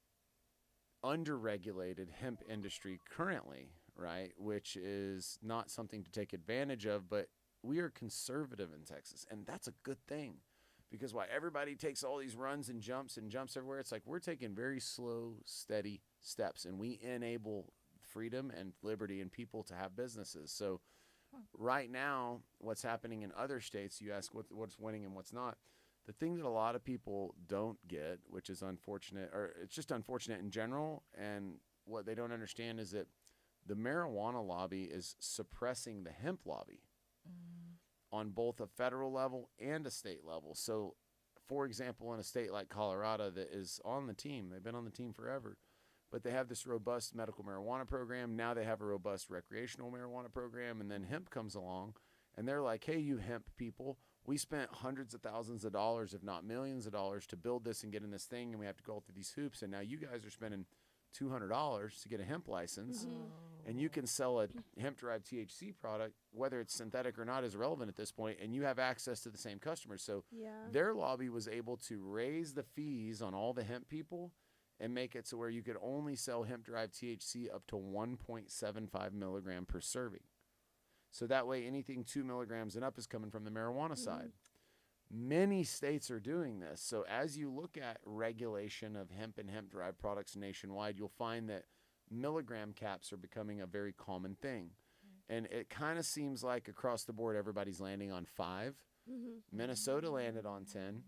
underregulated hemp industry currently, right? Which is not something to take advantage of, but we are conservative in Texas, and that's a good thing. Because why everybody takes all these runs and jumps everywhere, it's like we're taking very slow, steady steps, and we enable freedom and liberty and people to have businesses. So right now, what's happening in other states, you ask what's winning and what's not. The thing that a lot of people don't get, which is unfortunate, or it's just unfortunate in general, and what they don't understand is that the marijuana lobby is suppressing the hemp lobby on both a federal level and a state level. So, for example, in a state like Colorado that is on the team, they've been on the team forever, but they have this robust medical marijuana program. Now they have a robust recreational marijuana program, and then hemp comes along, and they're like, hey, you hemp people, we spent hundreds of thousands of dollars, if not millions of dollars, to build this and get in this thing, and we have to go through these hoops, and now you guys are spending $200 to get a hemp license, and you can sell a hemp-derived THC product, whether it's synthetic or not is irrelevant at this point, and you have access to the same customers. So Yeah. their lobby was able to raise the fees on all the hemp people and make it to where you could only sell hemp-derived THC up to 1.75 milligram per serving. So that way anything 2 milligrams and up is coming from the marijuana side. Many states are doing this. So as you look at regulation of hemp and hemp-derived products nationwide, you'll find that milligram caps are becoming a very common thing. And it kind of seems like across the board everybody's landing on 5. Minnesota landed on 10.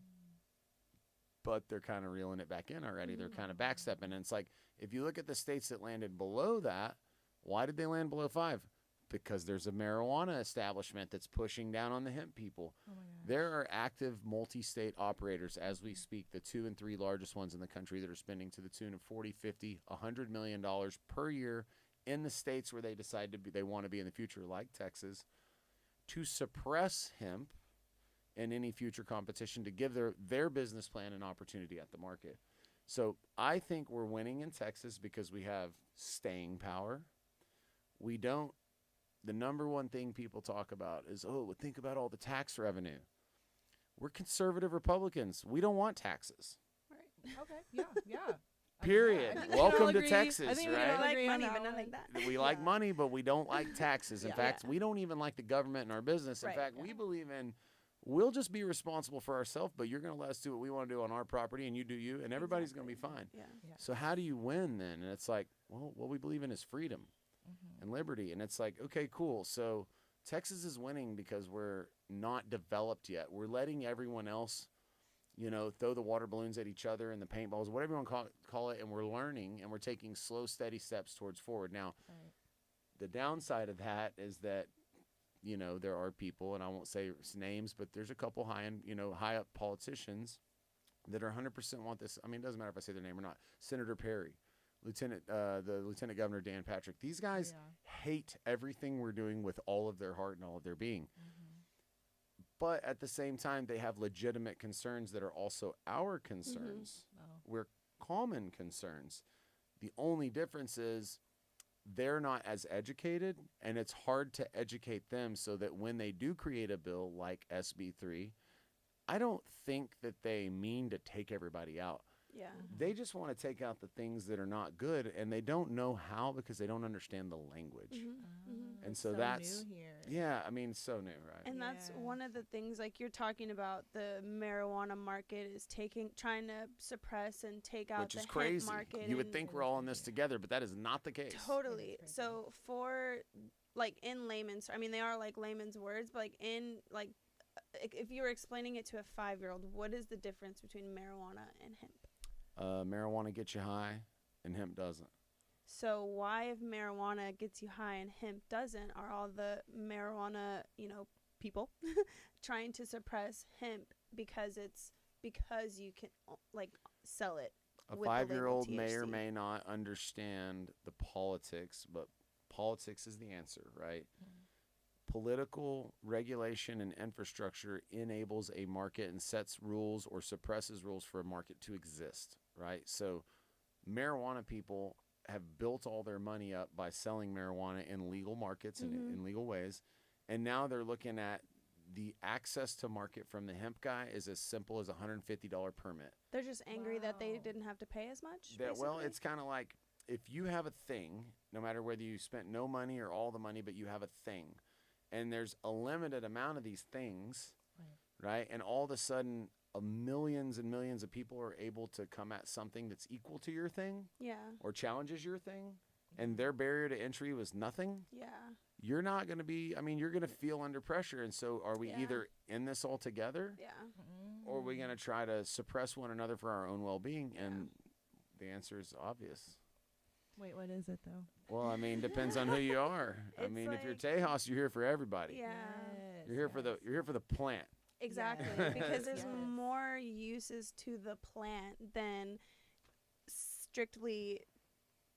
But they're kind of reeling it back in already. They're kind of backstepping. And it's like, if you look at the states that landed below that, why did they land below 5? Because there's a marijuana establishment that's pushing down on the hemp people. There are active multi-state operators as we speak, the 2 and 3 largest ones in the country that are spending to the tune of 40, 50, $100 million per year in the states where they decide to be, they want to be in the future, like Texas, to suppress hemp in any future competition, to give their business plan an opportunity at the market. So I think we're winning in Texas because we have staying power. We don't, the number one thing people talk about is, oh, think about all the tax revenue. We're conservative Republicans. We don't want taxes. Right. Okay. Yeah. Period. I think we Welcome all to agree. Texas, I think we right? all like agree on money, that but not one. like that. We like money, but we don't like taxes. In fact, we don't even like the government in our business. In Right. fact, we believe in, we'll just be responsible for ourselves, but you're going to let us do what we want to do on our property, and you do you, and everybody's going to be fine. Yeah. So how do you win then? And it's like, well, what we believe in is freedom and liberty. And it's like, okay, cool. So Texas is winning because we're not developed yet. We're letting everyone else, you know, throw the water balloons at each other and the paintballs, whatever you want to call it, and we're learning, and we're taking slow, steady steps towards forward. Now, the downside of that is that, you know, there are people, and I won't say names, but there's a couple high up politicians that are 100% want this. I mean, it doesn't matter if I say their name or not. Senator Perry, the Lieutenant Governor Dan Patrick. These guys hate everything we're doing with all of their heart and all of their being. But at the same time, they have legitimate concerns that are also our concerns. We're common concerns. The only difference is they're not as educated, and it's hard to educate them so that when they do create a bill like SB 3, I don't think that they mean to take everybody out. Yeah. They just want to take out the things that are not good, and they don't know how because they don't understand the language. And so that's new here. Yeah, I mean, so new, right? And that's one of the things, like you're talking about, the marijuana market is trying to suppress and take out Which the is crazy. hemp market. You would think we're all in this together, but that is not the case. Totally. So for, like, in layman's, I mean, they are like layman's words, but like in, like, if you were explaining it to a 5-year-old, what is the difference between marijuana and hemp? Marijuana gets you high, and hemp doesn't. So why, if marijuana gets you high and hemp doesn't, are all the marijuana, people trying to suppress hemp because you can, like, sell it? A with the label 5-year-old may or THC? may not understand the politics, but politics is the answer, right? Political regulation and infrastructure enables a market and sets rules or suppresses rules for a market to exist, right? So marijuana people have built all their money up by selling marijuana in legal markets and in legal ways. And now they're looking at the access to market from the hemp guy is as simple as a $150 permit. They're just angry that they didn't have to pay as much? Well, basically? it's kind of like if you have a thing, no matter whether you spent no money or all the money, but you have a thing, and there's a limited amount of these things, right? And all of a sudden, millions and millions of people are able to come at something that's equal to your thing or challenges your thing, and their barrier to entry was nothing. You're not going to be, I mean, you're going to feel under pressure. And so are we either in this all together or are we going to try to suppress one another for our own well-being? And the answer is obvious. Wait, what is it though? Well, I mean, depends on who you are. I It's mean, if you're like- Tejas, you're here for everybody. Yeah. You're here for the plant. Exactly, Yes. because there's Yes. more uses to the plant than strictly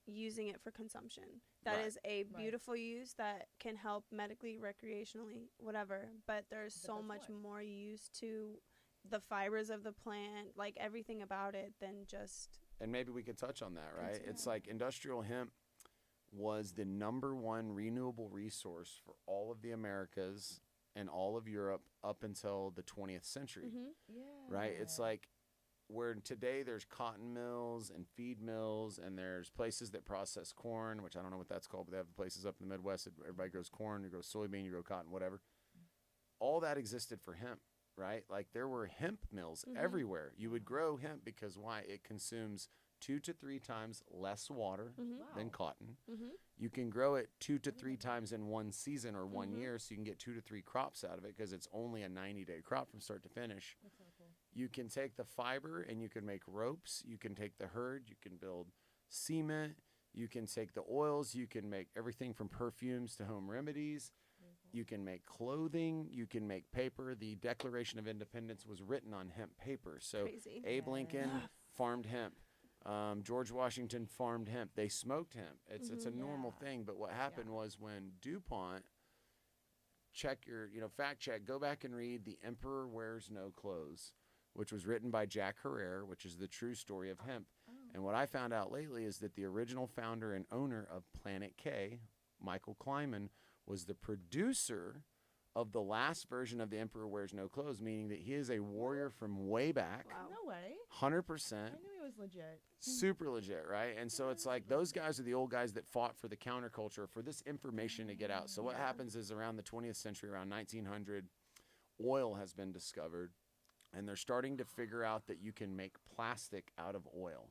using it for consumption. That Right. is a beautiful use that can help medically, recreationally, whatever, but there's so that's much what? more use to the fibers of the plant, like everything about it, than just And maybe we could touch on that, right? Consumer. It's like industrial hemp was the #1 renewable resource for all of the Americas and all of Europe up until the 20th century, right? It's like where today there's cotton mills and feed mills, and there's places that process corn, which I don't know what that's called, but they have places up in the Midwest that everybody grows corn, you grow soybean, you grow cotton, whatever. All that existed for hemp, right? Like there were hemp mills everywhere. You would grow hemp because why? It consumes 2 to 3 times less water than cotton. You can grow it 2 to 3 times in one season or 1 year, so you can get 2 to 3 crops out of it because it's only a 90-day crop from start to finish. That's so cool. You can take the fiber and you can make ropes. You can take the herd. You can build cement. You can take the oils. You can make everything from perfumes to home remedies. You can make clothing. You can make paper. The Declaration of Independence was written on hemp paper. So Crazy. Abe Lincoln farmed hemp. George Washington farmed hemp. They smoked hemp. It's a normal thing. But what happened was when DuPont, fact check, go back and read The Emperor Wears No Clothes, which was written by Jack Herrera, which is the true story of hemp. And what I found out lately is that the original founder and owner of Planet K, Michael Kleiman, was the producer of the last version of The Emperor Wears No Clothes, meaning that he is a warrior from way back. Wow. No way. 100%. I knew he was legit. Super legit, right? And so it's like those guys are the old guys that fought for the counterculture, for this information to get out. So what happens is around the 20th century, around 1900, oil has been discovered, and they're starting to figure out that you can make plastic out of oil.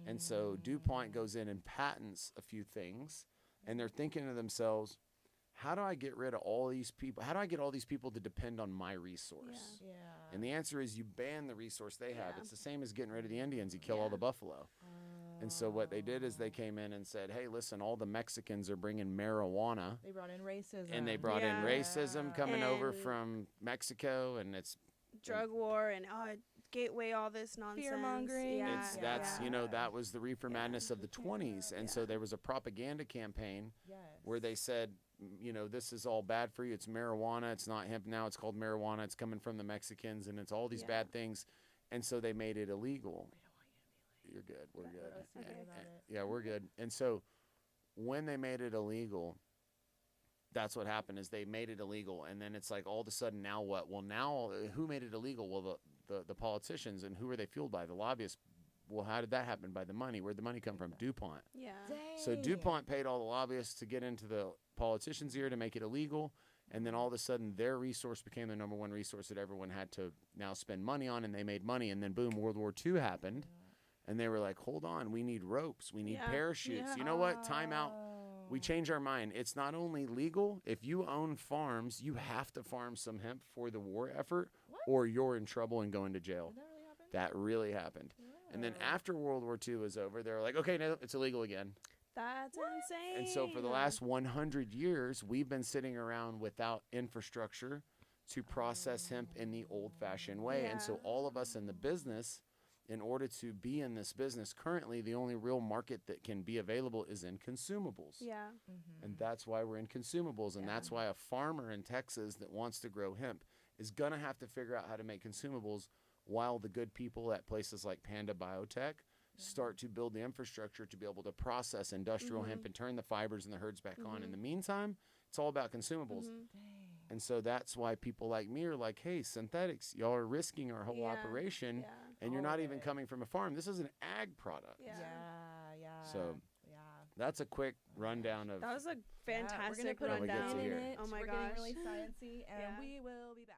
And so DuPont goes in and patents a few things, and they're thinking to themselves, how do I get rid of all these people? How do I get all these people to depend on my resource? Yeah. And the answer is you ban the resource they have. It's the same as getting rid of the Indians. You kill all the buffalo. And so what they did is they came in and said, hey, listen, all the Mexicans are bringing marijuana. They brought in racism. And they brought in racism coming over from Mexico, and it's Drug war and gateway, all this nonsense. Fear-mongering. that was the reefer madness of the 20s. And so there was a propaganda campaign where they said, this is all bad for you. It's marijuana. It's not hemp now. It's called marijuana. It's coming from the Mexicans, and it's all these bad things. And so they made it illegal. You're good. We're good. Yeah, we're good. And so when they made it illegal, that's what happened is they made it illegal. And then it's like all of a sudden now what? Well, now who made it illegal? Well, the politicians. And who are they fueled by? The lobbyists. Well, how did that happen? By the money. Where'd the money come from? DuPont. Yeah. So DuPont paid all the lobbyists to get into the politicians' ear to make it illegal. And then all of a sudden their resource became the number one resource that everyone had to now spend money on, and they made money. And then boom, World War II happened. And they were like, hold on, we need ropes. We need parachutes. Yeah. You know what? Time out. We change our mind. It's not only legal. If you own farms, you have to farm some hemp for the war effort, or you're in trouble and going to jail. That really happened. And then after World War II was over, they were like, okay, no, it's illegal again. That's insane. And so for the last 100 years, we've been sitting around without infrastructure to process hemp in the old-fashioned way. And so all of us in the business, in order to be in this business, currently the only real market that can be available is in consumables. Yeah. And that's why we're in consumables. And that's why a farmer in Texas that wants to grow hemp is going to have to figure out how to make consumables, while the good people at places like Panda Biotech start to build the infrastructure to be able to process industrial hemp and turn the fibers and the herds back on. In the meantime, it's all about consumables. And so that's why people like me are like, hey, synthetics, y'all are risking our whole operation, and you're not even coming from a farm. This is an ag product. So that's a quick rundown of... That was a fantastic we're gonna put rundown. a pin in it. Oh my we're gosh. getting really sciencey, and we will be back.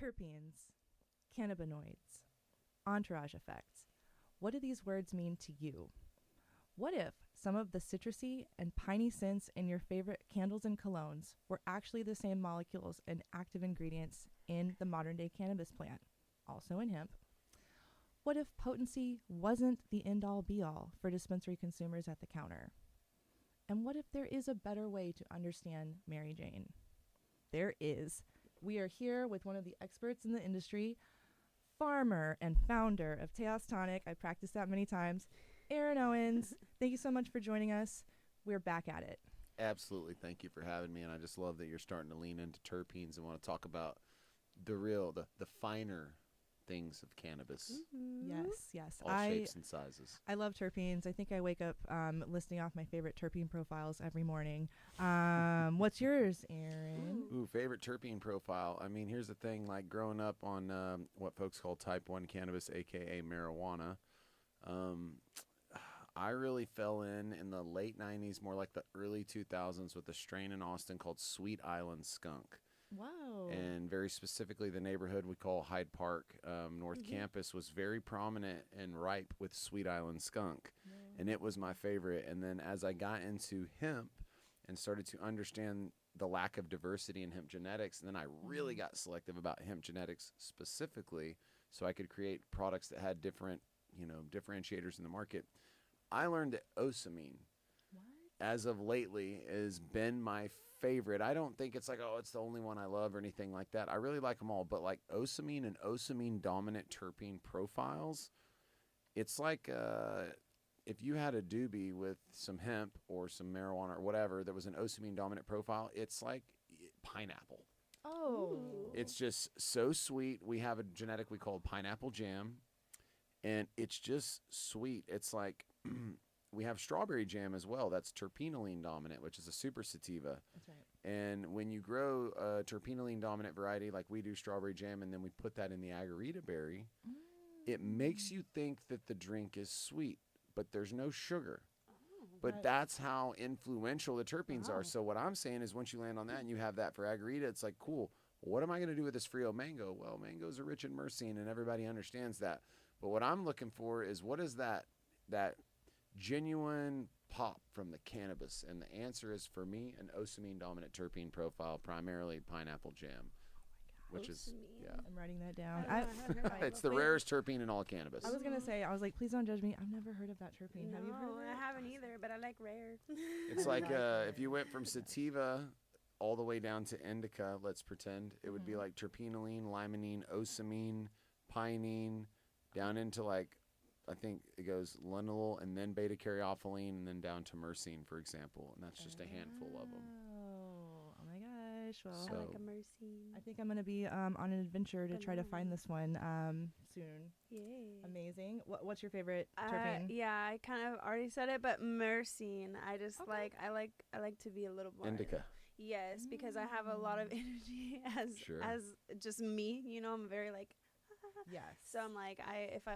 Terpenes, cannabinoids, entourage effects. What do these words mean to you? What if some of the citrusy and piney scents in your favorite candles and colognes were actually the same molecules and active ingredients in the modern day cannabis plant, also in hemp? What if potency wasn't the end-all be-all for dispensary consumers at the counter? And what if there is a better way to understand Mary Jane? There is. We are here with one of the experts in the industry, farmer and founder of Tejas Tonic. I practiced that many times. Aaron Owens, thank you so much for joining us. We're back at it. Absolutely. Thank you for having me. And I just love that you're starting to lean into terpenes and want to talk about the finer things of cannabis. Yes. All shapes and sizes. I love terpenes. I think I wake up listing off my favorite terpene profiles every morning. What's yours, Aaron? Ooh, favorite terpene profile. I mean, here's the thing. Like growing up on what folks call type 1 cannabis, a.k.a. marijuana, I really fell in the late 90s, more like the early 2000s, with a strain in Austin called Sweet Island Skunk. Wow. And very specifically, the neighborhood we call Hyde Park, North Campus, was very prominent and ripe with Sweet Island Skunk. Yeah. And it was my favorite. And then as I got into hemp and started to understand the lack of diversity in hemp genetics, and then I really got selective about hemp genetics specifically so I could create products that had different, differentiators in the market. I learned that osamine, as of lately, has been my favorite. I don't think it's like, oh, it's the only one I love or anything like that. I really like them all. But like osamine and osamine dominant terpene profiles, it's like if you had a doobie with some hemp or some marijuana or whatever that was an osamine dominant profile, it's like pineapple. Oh. It's just so sweet. We have a genetic we call pineapple jam, and it's just sweet. It's like we have strawberry jam as well. That's terpenoline dominant, which is a super sativa. That's right. And when you grow a terpenoline dominant variety like we do strawberry jam, and then we put that in the agarita berry, it makes you think that the drink is sweet, but there's no sugar. But that's how influential the terpenes are. So what I'm saying is once you land on that and you have that for agarita, it's like, cool, what am I going to do with this Frio mango? Well, mangoes are rich in myrcene, and everybody understands that. But what I'm looking for is what is that genuine pop from the cannabis? And the answer is, for me, an osamine dominant terpene profile, primarily pineapple jam, which is, I'm writing that down. it's the rarest terpene in all cannabis. I was going to say, please don't judge me. I've never heard of that terpene. No, Have you heard of it? I haven't either, but I like rare. It's like if you went from sativa all the way down to indica, let's pretend, it would be like terpenoline, limonene, osamine, pinene, down into like, I think it goes linalool and then beta caryophyllene and then down to myrcene, for example. And that's just a handful of them. Oh my gosh. Well, So- I like a myrcene. I think I'm going to be on an adventure to try to find this one soon. Yay. Amazing. What's your favorite terpene? Yeah, I kind of already said it, but myrcene. I just Okay. I like to be a little more Indica. Yes, because I have a lot of energy as just me. I'm very like. Yes. So I'm like,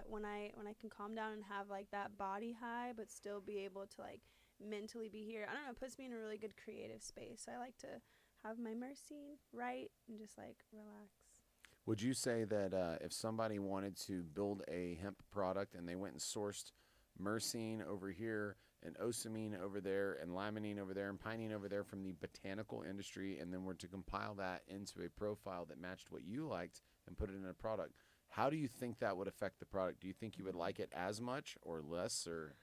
when I can calm down and have like that body high, but still be able to like mentally be here. I don't know. It puts me in a really good creative space. So I like to have my myrcene right and just like relax. Would you say that if somebody wanted to build a hemp product and they went and sourced myrcene over here and osamine over there and limonene over there and pinene over there from the botanical industry, and then were to compile that into a profile that matched what you liked and put it in a product, how do you think that would affect the product? Do you think you would like it as much or less, or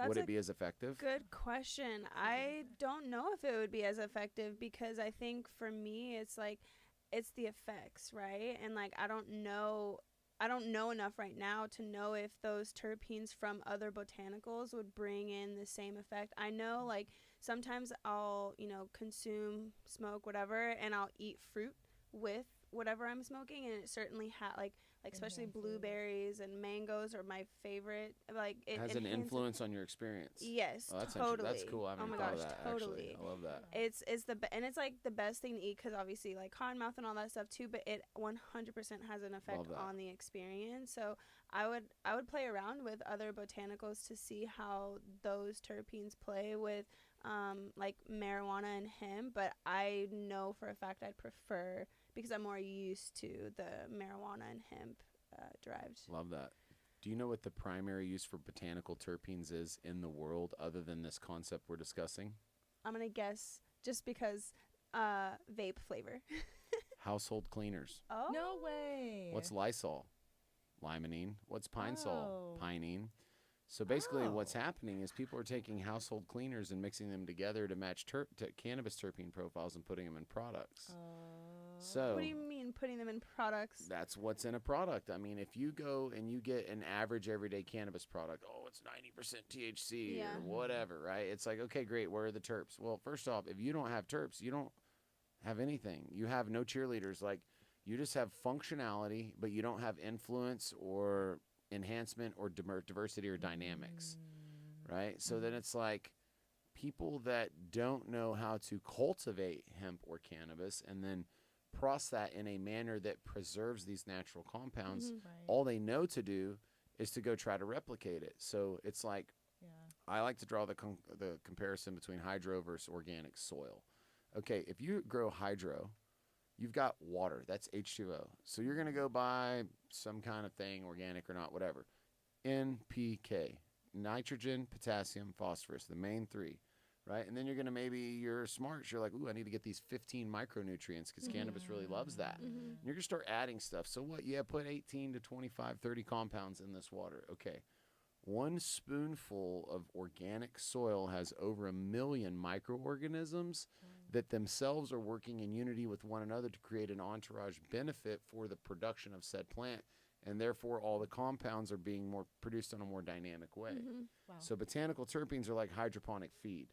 would it be as effective? Good question. I don't know if it would be as effective because I think for me it's like it's the effects, right? And like I don't know enough right now to know if those terpenes from other botanicals would bring in the same effect. I know like sometimes I'll, consume, smoke, whatever, and I'll eat fruit with whatever I'm smoking, and it certainly like especially blueberries and mangoes are my favorite. Like it has an influence on your experience. Yes, Oh, that's totally. That's cool. I haven't my thought gosh, of that. totally. Actually, I love that. It's and it's like the best thing to eat because obviously like cottonmouth and all that stuff too. But it 100% has an effect on the experience. So I would play around with other botanicals to see how those terpenes play with like marijuana and hemp. But I know for a fact I'd prefer, because I'm more used to the marijuana and hemp derived. Love that. Do you know what the primary use for botanical terpenes is in the world other than this concept we're discussing? I'm going to guess just because vape flavor. Household cleaners. Oh. No way. What's Lysol? Limonene. What's Pine Sol? Oh. Pinene. So basically what's happening is people are taking household cleaners and mixing them together to match cannabis terpene profiles and putting them in products. So What do you mean mean putting them in products. That's what's in a product. I mean, if you go and you get an average everyday cannabis product, oh, it's 90% THC or whatever, right? It's like, okay, great. Where are the terps? Well, first off, if you don't have terps, you don't have anything. You have no cheerleaders. Like, you just have functionality, but you don't have influence or enhancement or diversity or dynamics, right? So then it's like people that don't know how to cultivate hemp or cannabis and then process that in a manner that preserves these natural compounds, all they know to do is to go try to replicate it. So it's like, I like to draw the comparison between hydro versus organic soil. Okay, if you grow hydro, you've got water. That's H2O. So you're going to go buy some kind of thing, organic or not, whatever. NPK, nitrogen, potassium, phosphorus, the main three, right? And then you're smart. You're like, ooh, I need to get these 15 micronutrients because cannabis really loves that. And you're going to start adding stuff. So what? Yeah, put 18 to 25, 30 compounds in this water. Okay. One spoonful of organic soil has over 1 million microorganisms that themselves are working in unity with one another to create an entourage benefit for the production of said plant, and therefore all the compounds are being more produced in a more dynamic way. So botanical terpenes are like hydroponic feed,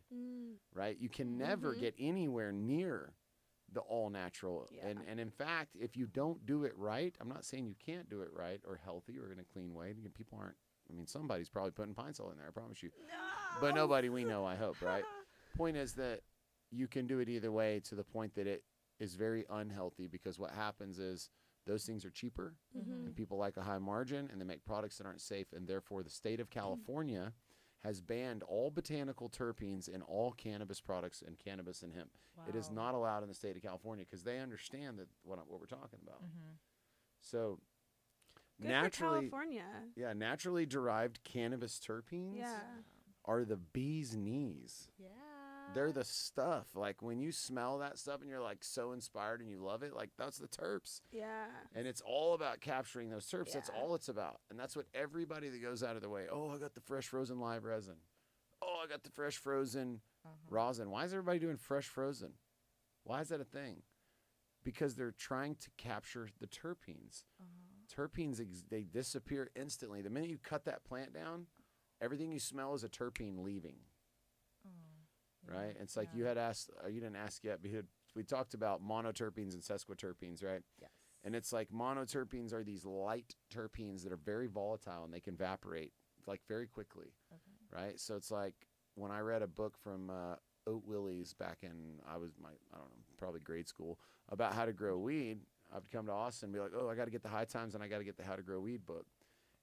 right? You can never get anywhere near the all-natural. And in fact, if you don't do it right, I'm not saying you can't do it right or healthy or in a clean way. People aren't, I mean, somebody's probably putting pine sol in there, I promise you. No. But nobody we know, I hope, right? Point is that you can do it either way to the point that it is very unhealthy, because what happens is those things are cheaper and people like a high margin and they make products that aren't safe. And therefore the state of California has banned all botanical terpenes in all cannabis products and cannabis and hemp. It is not allowed in the state of California because they understand that what we're talking about. So Good naturally, for California. Naturally derived cannabis terpenes are the bee's knees. They're the stuff. Like when you smell that stuff and you're like so inspired and you love it, like that's the terps. And it's all about capturing those terps. That's all it's about. And that's what everybody that goes out of their way, oh, I got the fresh frozen live resin. Oh, I got the fresh frozen rosin. Why is everybody doing fresh frozen? Why is that a thing? Because they're trying to capture the terpenes. Terpenes, they disappear instantly. The minute you cut that plant down, everything you smell is a terpene leaving. Right? It's like you had asked, you didn't ask yet, but we talked about monoterpenes and sesquiterpenes, right? Yes. And it's like monoterpenes are these light terpenes that are very volatile and they can evaporate like very quickly, right? So it's like when I read a book from Oat Willie's back in, I don't know, probably grade school, about how to grow weed, I would come to Austin and be like, oh, I got to get the High Times and I got to get the How to Grow Weed book.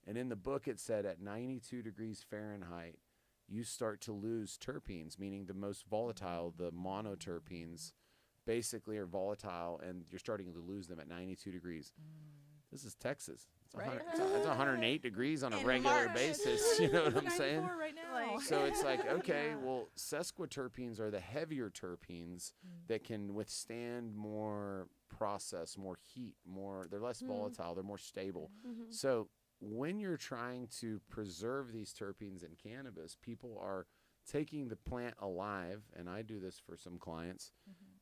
And in the book it said at 92 degrees Fahrenheit, you start to lose terpenes, meaning the most volatile, the monoterpenes, basically are volatile, and you're starting to lose them at 92 degrees. This is Texas. It's 108 degrees on a regular basis. You know what I'm saying? Right now. So it's like, okay, well, sesquiterpenes are the heavier terpenes that can withstand more process, more heat, they're less volatile, they're more stable. So when you're trying to preserve these terpenes in cannabis, people are taking the plant alive, and I do this for some clients.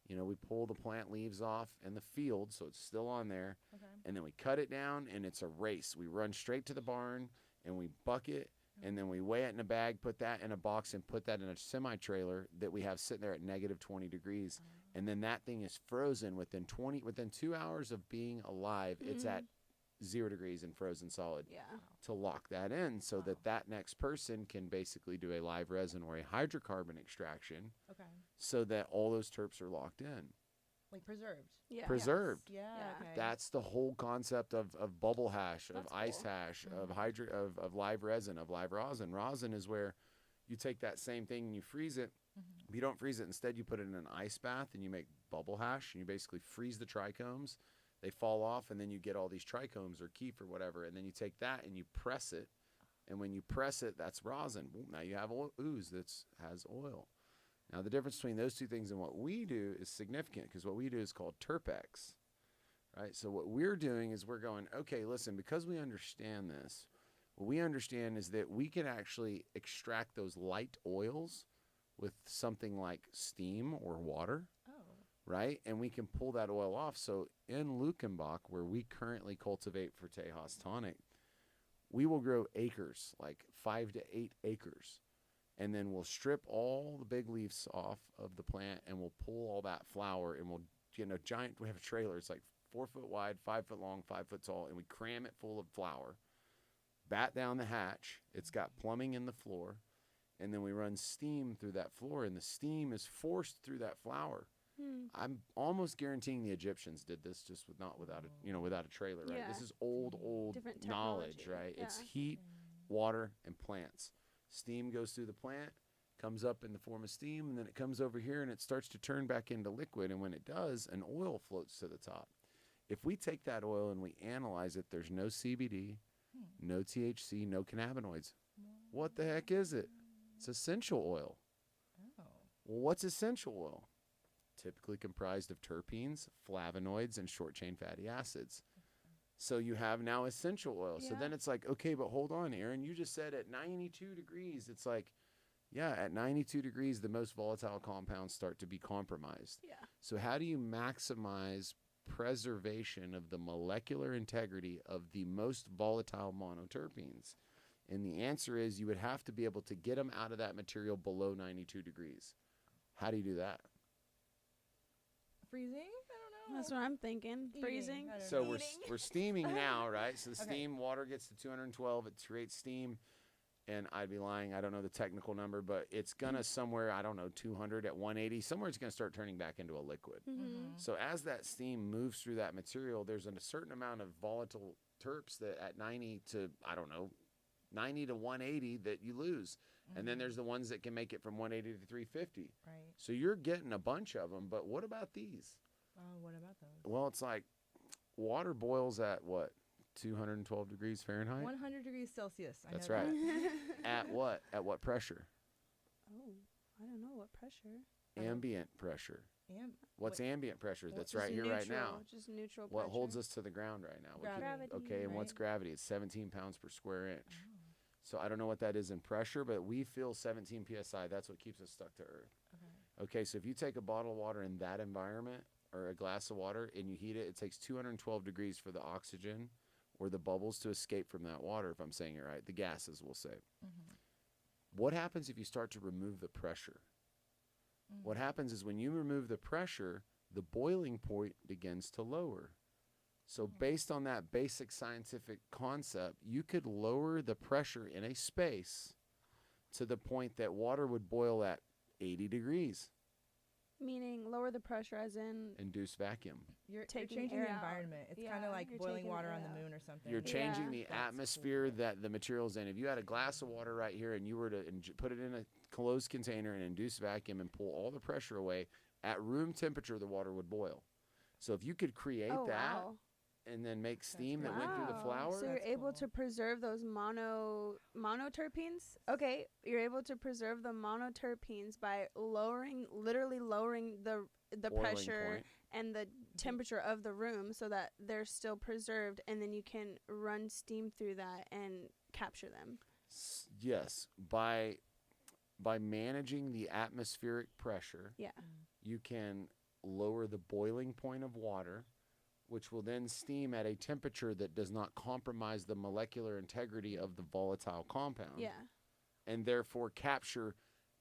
You know, we pull the plant leaves off in the field, so it's still on there, and then we cut it down, and it's a race. We run straight to the barn, and we buck it, and then we weigh it in a bag, put that in a box, and put that in a semi-trailer that we have sitting there at negative 20 degrees, and then that thing is frozen within 2 hours of being alive. It's at 0 degrees and frozen solid to lock that in, so that next person can basically do a live resin or a hydrocarbon extraction, so that all those terps are locked in, like preserved. Preserved. Okay. That's the whole concept of bubble hash, of ice hash, of live resin, of live rosin. Rosin is where you take that same thing and you freeze it. But you don't freeze it. Instead, you put it in an ice bath and you make bubble hash, and you basically freeze the trichomes. They fall off, and then you get all these trichomes or keef or whatever, and then you take that and you press it, and when you press it, that's rosin. Well, now you have ooze that has oil. Now, the difference between those two things and what we do is significant, because what we do is called Terpex, right? So what we're doing is we're going, okay, listen, because we understand this, what we understand is that we can actually extract those light oils with something like steam or water. right? And we can pull that oil off. So in Lukenbach, where we currently cultivate for Tejas Tonic, we will grow acres, like 5 to 8 acres. And then we'll strip all the big leaves off of the plant, and we'll pull all that flower, and we'll, we have a trailer. It's like 4 foot wide, 5 foot long, 5 foot tall, and we cram it full of flour, bat down the hatch. It's got plumbing in the floor, and then we run steam through that floor, and the steam is forced through that flour. I'm almost guaranteeing the Egyptians did this, just without a trailer, right? Yeah. This is old Different knowledge, technology. right? Yeah. It's heat, water, and plants. Steam goes through the plant, comes up in the form of steam, and then it comes over here and it starts to turn back into liquid. And when it does, an oil floats to the top. If we take that oil and we analyze it, there's no CBD, no THC, no cannabinoids. What the heck is it? It's essential oil. Oh. Well, what's essential oil? Typically comprised of terpenes, flavonoids, and short-chain fatty acids. So you have now essential oil. Yeah. So then it's like, okay, but hold on, Aaron. You just said at 92 degrees. It's like, yeah, at 92 degrees, the most volatile compounds start to be compromised. Yeah. So how do you maximize preservation of the molecular integrity of the most volatile monoterpenes? And the answer is you would have to be able to get them out of that material below 92 degrees. How do you do that? Freezing? I don't know. That's what I'm thinking. Eating. Freezing. I don't So know. we're steaming now, right? So the Okay. steam water gets to 212. It creates steam, and I'd be lying. I don't know the technical number, but it's gonna somewhere, I don't know, 200 at 180. Somewhere it's gonna start turning back into a liquid. Mm-hmm. So as that steam moves through that material, there's a certain amount of volatile terps that at 90 to 180 that you lose. And then there's the ones that can make it from 180 to 350. Right. So you're getting a bunch of them, but what about these? Oh, what about those? Well, it's like water boils at what? 212 degrees Fahrenheit? 100 degrees Celsius. That's know right. that. At what? At what pressure? Oh, I don't know what pressure. Ambient pressure. What's ambient pressure? That's Just right here, right now. Just neutral What pressure. holds us to the ground right now? Gravity. Okay, and what's right? gravity? It's 17 pounds per square inch. Oh, So I don't know what that is in pressure, but we feel 17 psi. That's what keeps us stuck to Earth. okay. Okay, so if you take a bottle of water in that environment or a glass of water and you heat it, it takes 212 degrees for the oxygen or the bubbles to escape from that water, if I'm saying it right. The gases, we'll say. Mm-hmm. What happens if you start to remove the pressure? What happens is when you remove the pressure, the boiling point begins to lower. So based on that basic scientific concept, you could lower the pressure in a space to the point that water would boil at 80 degrees. Meaning lower the pressure as in Induced vacuum. You're Taking changing air the out. environment. It's Yeah, kind of like you're boiling taking water air on the out. moon or something. You're changing Yeah. the That's atmosphere cool. that the material's in. If you had a glass of water right here and you were to put it in a closed container and induce vacuum and pull all the pressure away, at room temperature, the water would boil. So if you could create oh that wow. and then make steam that great. went through the Wow. flour, So you're That's able cool. to preserve those monoterpenes. Okay, you're able to preserve the monoterpenes by literally lowering the boiling pressure point. and the temperature of the room so that they're still preserved, and then you can run steam through that and capture them. Yes, by managing the atmospheric pressure, Yeah. you can lower the boiling point of water, which will then steam at a temperature that does not compromise the molecular integrity of the volatile compound. Yeah. And therefore capture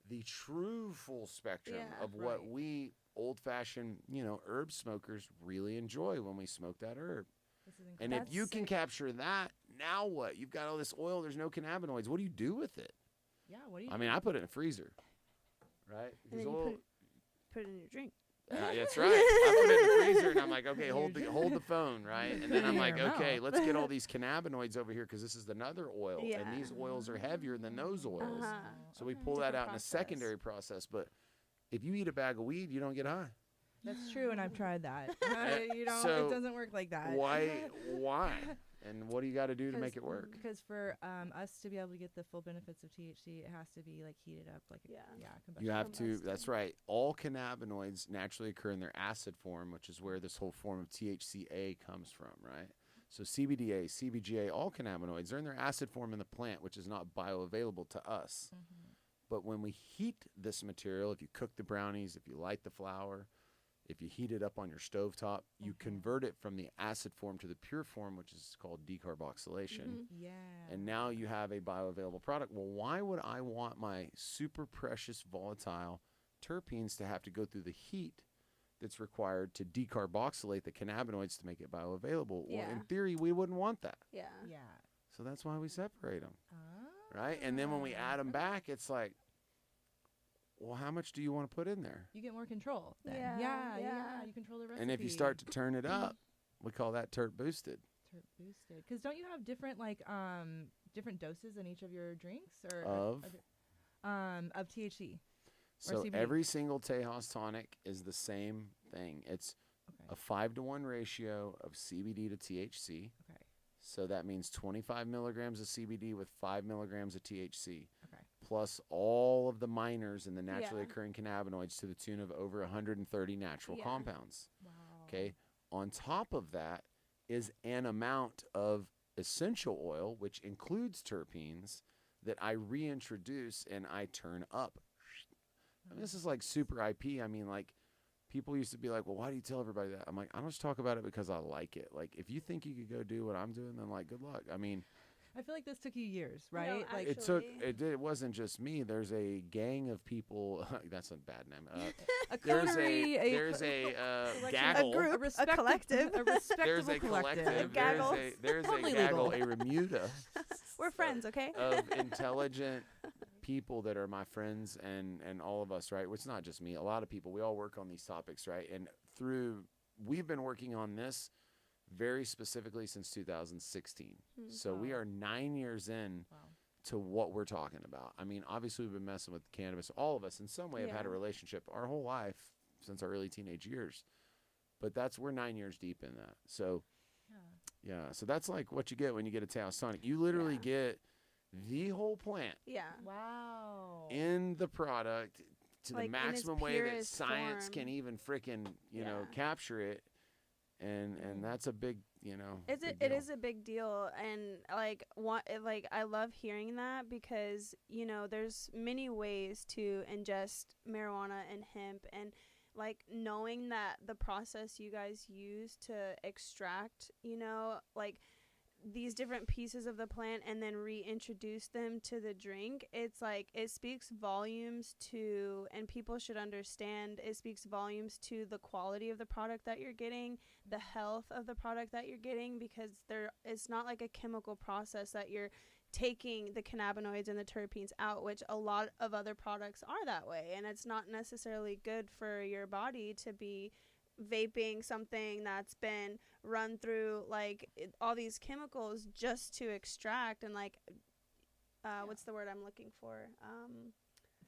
the true full spectrum Yeah. of what Right. we old-fashioned, herb smokers really enjoy when we smoke that herb. This is And incredible. if you That's can sick. capture that, now what? You've got all this oil, there's no cannabinoids. What do you do with it? Yeah, what do you I mean, I put it in a freezer, right? And then you put it in your drink. That's right. I put it in the freezer, and I'm like, okay, hold the phone, right? And then I'm In like, your okay, mouth. let's get all these cannabinoids over here because this is another oil, Yeah. and these oils are heavier than those oils. Uh-huh. So we Okay. pull that Different out in a process. secondary process. But if you eat a bag of weed, you don't get high. That's true, and I've tried that. You know, So it doesn't work like that. Why? And what do you got to do to make it work? Because for us to be able to get the full benefits of THC, it has to be like heated up, like Yeah. combustion. You have to, combusted. that's right. All cannabinoids naturally occur in their acid form, which is where this whole form of THCA comes from, right? So CBDA, CBGA, all cannabinoids are in their acid form in the plant, which is not bioavailable to us. But when we heat this material, if you cook the brownies, if you light the flour, If you heat it up on your stovetop, you convert it from the acid form to the pure form, which is called decarboxylation. Yeah. And now you have a bioavailable product. Well, why would I want my super precious volatile terpenes to have to go through the heat that's required to decarboxylate the cannabinoids to make it bioavailable? Yeah. Well, in theory, we wouldn't want that. Yeah. Yeah. So that's why we separate them, Ah. right? And then when we add them back, it's like, well, how much do you want to put in there? You get more control then. Yeah, yeah. You control the recipe. And if you start to turn it up, we call that terp boosted. Terp boosted. Because don't you have different different doses in each of your drinks or Of THC? So CBD. every single Tejas Tonic is the same thing. It's Okay. a 5-to-1 ratio of CBD to THC. Okay. So that means 25 milligrams of CBD with 5 milligrams of THC, Okay. plus all of the minors and the naturally Yeah. occurring cannabinoids to the tune of over 130 natural Yeah. compounds. Wow. Okay. On top of that is an amount of essential oil, which includes terpenes, that I reintroduce and I turn up. I mean, this is like super IP. I mean, like, people used to be like, well, why do you tell everybody that? I'm like, I don't just talk about it because I like it. Like, if you think you could go do what I'm doing, then, like, good luck. I mean, I feel like this took you years, No, right? Like it wasn't just me. There's a gang of people. That's a bad name. a There's coterie, there's a Collection. gaggle. A group, respectable- collective. a respectable There's a collective. Gaggle. There's a Totally gaggle, legal. a remuda We're friends, okay? of intelligent people that are my friends and all of us, right? It's not just me. A lot of people. We all work on these topics, right? And we've been working on this very specifically since 2016. So we Wow. are 9 years in Wow. to what we're talking about. I mean, obviously we've been messing with cannabis. All of us in some way have had a Yeah. relationship our whole life since our early teenage years. But we're 9 years deep in that. So yeah, so that's like what you get when you get a Tejas Tonic. You literally Yeah. get the whole plant Yeah. Wow. in the product to Like, the in its maximum way that purest science form. can even freaking, Yeah. capture it. And that's a big, It big is deal. a big deal, and I love hearing that because there's many ways to ingest marijuana and hemp, and like knowing that the process you guys use to extract like these different pieces of the plant and then reintroduce them to the drink, it's like it speaks volumes to, and people should understand, it speaks volumes to the quality of the product that you're getting, the health of the product that you're getting, because it's not like a chemical process that you're taking the cannabinoids and the terpenes out, which a lot of other products are that way, and it's not necessarily good for your body to be vaping something that's been run through all these chemicals just to extract and what's the word I'm looking for?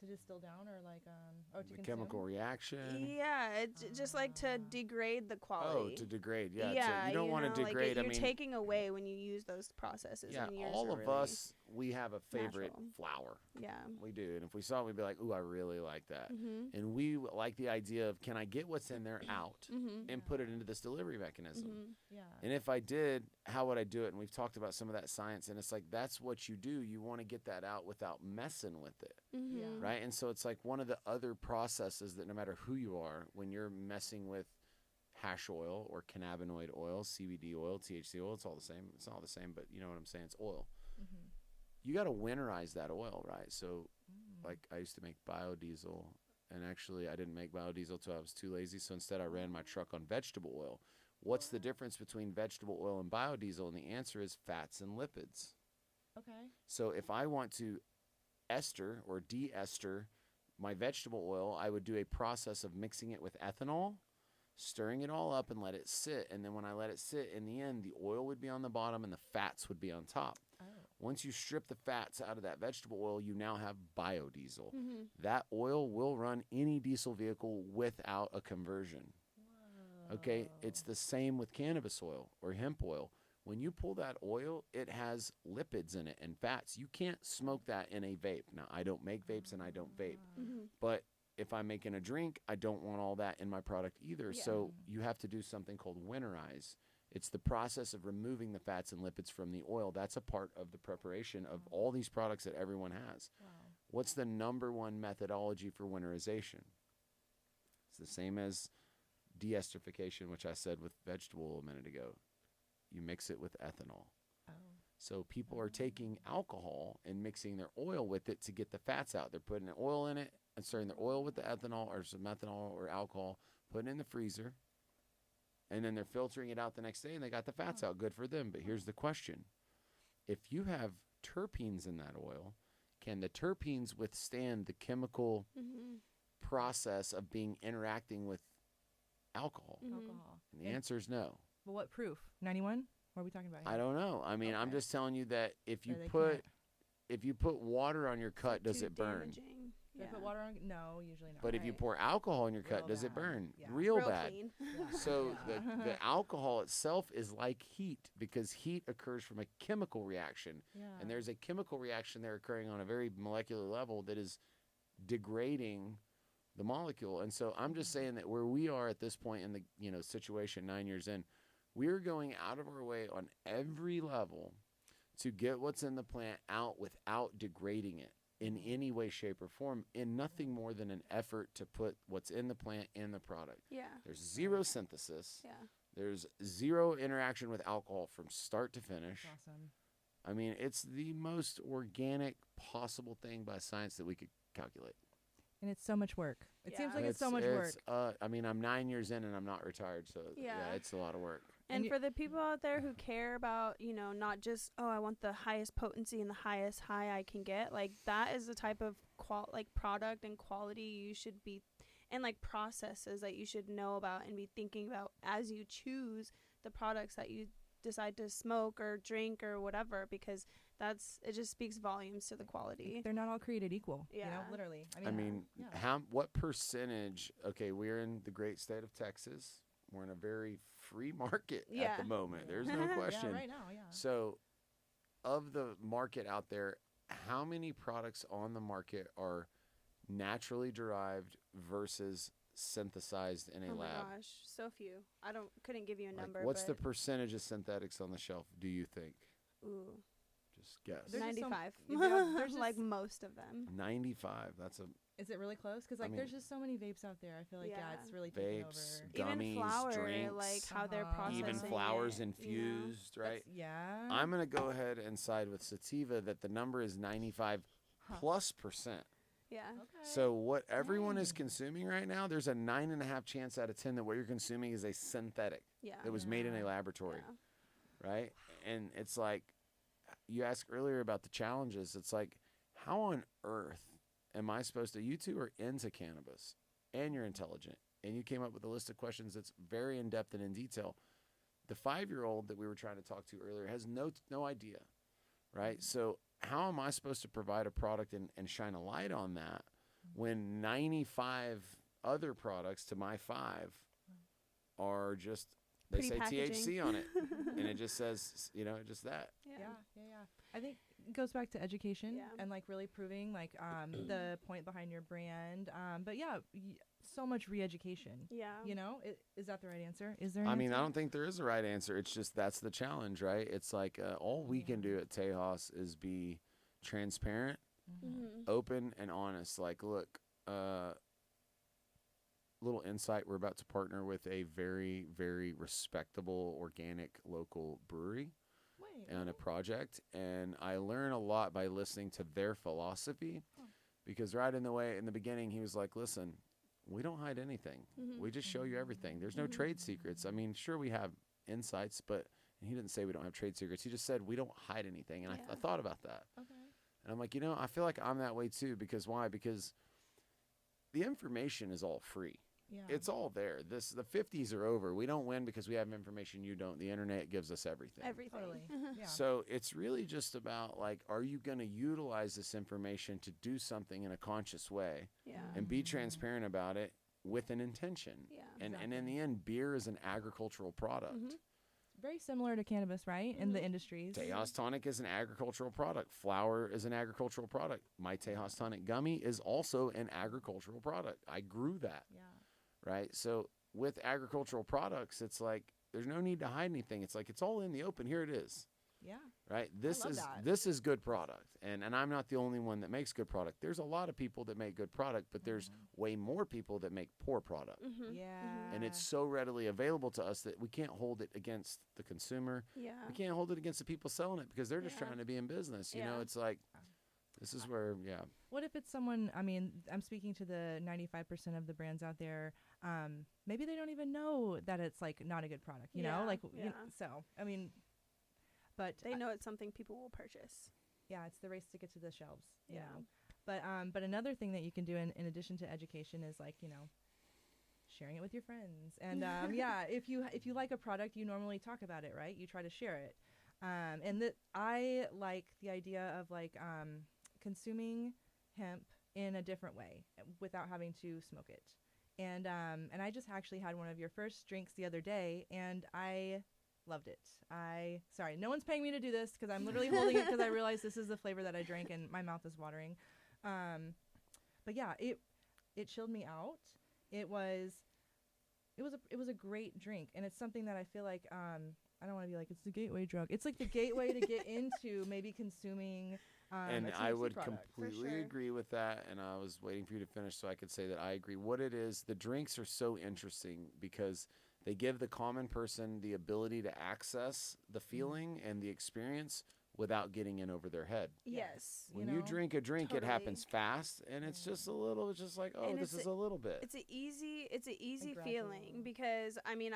To distill down or to The consume? chemical reaction. Yeah, it's just like to degrade the Oh, quality. to degrade. Yeah. Yeah, So you don't want to degrade. you're I mean, taking away when you use those processes. yeah, and yours all are of really, us, we have a favorite natural. flower. Yeah. We do. And if we saw it, we'd be like, ooh, I really like that. Mhm. And we like the idea of, can I get what's in there out Mhm. and put it into this delivery mechanism? Mhm. Yeah. And if I did, how would I do it? And we've talked about some of that science, and it's like, that's what you do. You want to get that out without messing with it, Mhm. right? And so it's like one of the other processes that no matter who you are, when you're messing with hash oil or cannabinoid oil, CBD oil, THC oil, it's all the same. It's not all the same, but you know what I'm saying? It's oil. Mm-hmm. You got to winterize that oil, right? So like I used to make biodiesel, and actually I didn't make biodiesel till I was too lazy. So instead I ran my truck on vegetable oil. What's the difference between vegetable oil and biodiesel? And the answer is fats and lipids. Okay. So if I want to ester or de-ester my vegetable oil, I would do a process of mixing it with ethanol, stirring it all up and let it sit. And then when I let it sit, in the end, the oil would be on the bottom and the fats would be on top. Oh. Once you strip the fats out of that vegetable oil, you now have biodiesel. Mhm. That oil will run any diesel vehicle without a conversion. Okay, it's the same with cannabis oil or hemp oil. When you pull that oil, it has lipids in it and fats. You can't smoke that in a vape. Now, I don't make vapes and I don't vape. Mhm. But if I'm making a drink, I don't want all that in my product either. Yeah. So you have to do something called winterize. It's the process of removing the fats and lipids from the oil. That's a part of the preparation of all these products that everyone has. Wow. What's the number one methodology for winterization? It's the same as deesterification, which I said with vegetable oil a minute ago. You mix it with ethanol. Oh. So people are taking alcohol and mixing their oil with it to get the fats out. They're putting oil in it and stirring their oil with the ethanol or some methanol or alcohol, putting it in the freezer, and then they're filtering it out the next day, and they got the fats out. Good for them. But here's the question. If you have terpenes in that oil, can the terpenes withstand the chemical process of interacting with alcohol? Alcohol. And the answer is no. Well, what proof? 91? What are we talking about here? I don't know. I mean, I'm Okay. just telling you that if you Or they put can't. if you put water on your cut, does Too it burn? damaging. Do I put water on? No, usually not. But if you Right. pour alcohol in your cut, Real does it bad. burn? Yeah. Real Real bad. clean. Yeah. So Yeah. the alcohol itself is like heat because heat occurs from a chemical reaction. Yeah. And there's a chemical reaction there occurring on a very molecular level that is degrading the molecule. And so I'm just saying that where we are at this point in the situation 9 years in, we're going out of our way on every level to get what's in the plant out without degrading it in any way, shape, or form, in nothing more than an effort to put what's in the plant in the product. Yeah. There's zero synthesis. Yeah. There's zero interaction with alcohol from start to finish. That's awesome. I mean, it's the most organic possible thing by science that we could calculate. And it's so much work. It seems Yeah. like it's so much work. I mean, I'm 9 years in and I'm not retired, so Yeah. it's a lot of work. And And for the people out there who care about, not just, I want the highest potency and the highest high I can get, like that is the type of product and quality you should be, and like processes that you should know about and be thinking about as you choose the products that you decide to smoke or drink or whatever, because it just speaks volumes to the quality. They're not all created equal. Yeah. Literally. I mean, yeah. what percentage? Okay, we're in the great state of Texas. We're in a very free market at Yeah. the moment. There's no question. Yeah, right now, yeah. So, of the market out there, how many products on the market are naturally derived versus synthesized in a Oh my lab? gosh, so few. Couldn't give you a Like, number. what's the but, percentage of synthetics on the shelf, do you think? ooh, Just guess. There's just 95. there's Like just- most of them. 95. That's a Is it really close? Because mean- there's just so many vapes out there. I feel like Yeah. it's really taking vapes, over. gummies, Even flour, drinks, like how they're Uh-huh. processing even flowers it, infused, right? Yeah. I'm going to go ahead and side with Sativa that the number is 95 plus percent. Yeah. Okay. So what everyone is Dang. consuming right now, there's a 9.5 chance out of 10 that what you're consuming is a synthetic Yeah. that was made in a Yeah. laboratory, Yeah. right? And it's like, you asked earlier about the challenges. It's like, how on earth am I supposed to, you two are into cannabis and you're intelligent and you came up with a list of questions that's very in-depth and in detail. The 5-year-old that we were trying to talk to earlier has no idea, right? So how am I supposed to provide a product and shine a light on that when 95 other products to my 5 are just, they Pretty say packaging. THC on it and it just says, just that. Yeah. I think it goes back to education Yeah. and like really proving like the point behind your brand. But yeah, so much re-education. Yeah. Is that the right answer? Is there? An I mean, I answer? don't think there is a right answer. It's just that's the challenge, right? It's like all we can do at Tejas is be transparent, Mm-hmm. open, and honest. Like, look, little insight: we're about to partner with a very, very respectable organic local brewery Wait. on a project, and I learn a lot by listening to their philosophy. Huh. Because right in the beginning, he was like, "Listen, we don't hide anything. Mm-hmm. We just show you everything. There's no trade secrets. I mean, sure, we have insights, but and he didn't say we don't have trade secrets. He just said we don't hide anything. And I Yeah. thought about that. Okay. And I'm like, I feel like I'm that way too. Because why? Because the information is all free. Yeah. It's all there. The 50s are over. We don't win because we have information you don't. The internet gives us everything. Everything. Totally. Yeah. So it's really just about like, are you going to utilize this information to do something in a conscious way Yeah. and be transparent about it with an intention? Yeah. And in Exactly. the end, beer is an agricultural product. Mhm. Very similar to cannabis, right? In the industries. Tejas Tonic is an agricultural product. Flour is an agricultural product. My Tejas Tonic gummy is also an agricultural product. I grew that, Yeah. right? So with agricultural products, it's like there's no need to hide anything. It's like it's all in the open. Here it is. Yeah. Right? love that. This is good product. And I'm not the only one that makes good product. There's a lot of people that make good product, but there's way more people that make poor product. Yeah. And it's so readily available to us that we can't hold it against the consumer. Yeah. We can't hold it against the people selling it because they're just Yeah. trying to be in business. You know, Yeah. it's like, this is where, What if it's someone, I mean, I'm speaking to the 95% of the brands out there. Maybe they don't even know that it's like not a good product, you know? Like, you know, so, I mean, but They know it's something people will purchase. yeah, it's the race to get to the shelves, you Yeah. know? But another thing that you can do in addition to education is like, you know, sharing it with your friends. And yeah, if you like a product, you normally talk about it, right? You try to share it. And that I like the idea of like consuming hemp in a different way without having to smoke it. And I just actually had one of your first drinks the other day, and I loved it. Sorry, no one's paying me to do this because I'm literally holding it because I realized this is the flavor that I drank, and my mouth is watering. But yeah, it chilled me out. It was a great drink, and it's something that I feel like I don't want to be like it's the gateway drug. It's like the gateway to get into maybe consuming. and a I THC would product. completely sure. agree with that. And I was waiting for you to finish so I could say that I agree. What it is, the drinks are so interesting because they give the common person the ability to access the feeling and the experience without getting in over their head. Yes. When you know? drink a drink, it Totally. happens fast, and it's just a little. It's just like, oh, And this it's is a little bit. It's an easy gradual. feeling because I mean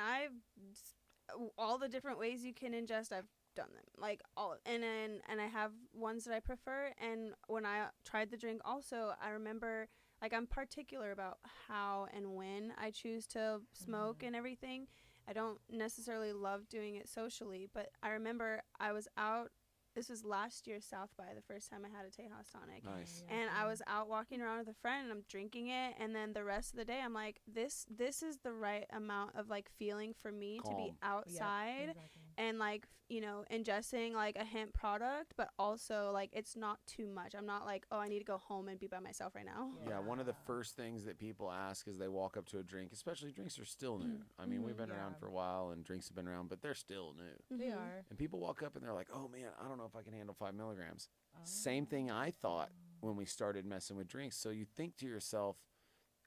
all the different ways you can ingest, I've done them like all, and I have ones that I prefer. And when I tried the drink, also I remember like I'm particular about how and when I choose to smoke and everything. I don't necessarily love doing it socially, but I remember I was out. This was last year South by the first time I had a Tejas Tonic. Nice. And I was out walking around with a friend and I'm drinking it, and then the rest of the day I'm like, this is the right amount of like feeling for me to be Calm. outside Exactly. and like, you know, ingesting like a hemp product, but also like it's not too much. I'm not like, oh, I need to go home and be by myself right now. Yeah, one of the first things that people ask as they walk up to a drink, especially drinks are still new. I mean, we've been around Yeah. for a while and drinks have been around, but they're still new. They Mhm. are. And people walk up and they're like, oh man, I don't know if I can handle 5 milligrams. Same thing I thought when we started messing with drinks. So you think to yourself,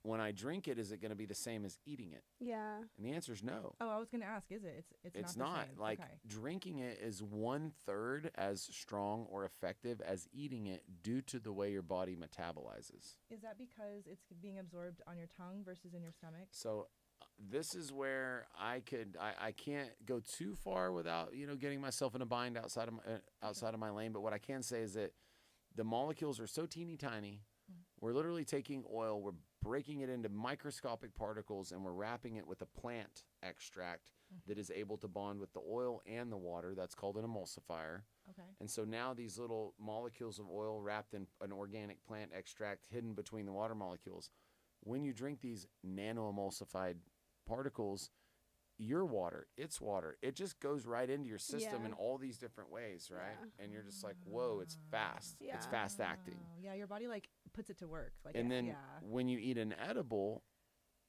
when I drink it, is it going to be the same as eating it? Yeah. And the answer is no. Oh, I was gonna ask, is it? It's not. not. The same. Like Okay. drinking it is 1/3 as strong or effective as eating it due to the way your body metabolizes. Is that because it's being absorbed on your tongue versus in your stomach? So this is where I can't go too far without, you know, getting myself in a bind outside of my lane. But what I can say is that the molecules are so teeny tiny. We're literally taking oil, we're breaking it into microscopic particles, and we're wrapping it with a plant extract that is able to bond with the oil and the water. That's called an emulsifier. Okay. And so now these little molecules of oil wrapped in an organic plant extract hidden between the water molecules. When you drink these nano-emulsified particles, your water, it's water. It just goes right into your system Yeah. in all these different ways, right? Yeah. And you're just like, whoa, it's fast. It's Yeah. fast acting. Oh, yeah, your body like puts it to work. Like, And then yeah. when you eat an edible,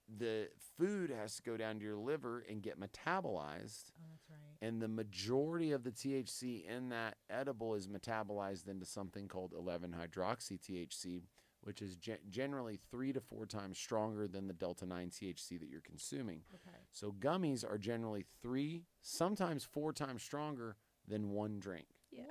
the food has to go down to your liver and get metabolized. Oh, that's right. And the majority of the THC in that edible is metabolized into something called 11-hydroxy-THC, which is generally 3 to 4 times stronger than the delta-9 THC that you're consuming. Okay. So gummies are generally 3, sometimes 4 times stronger than one drink. Yeah.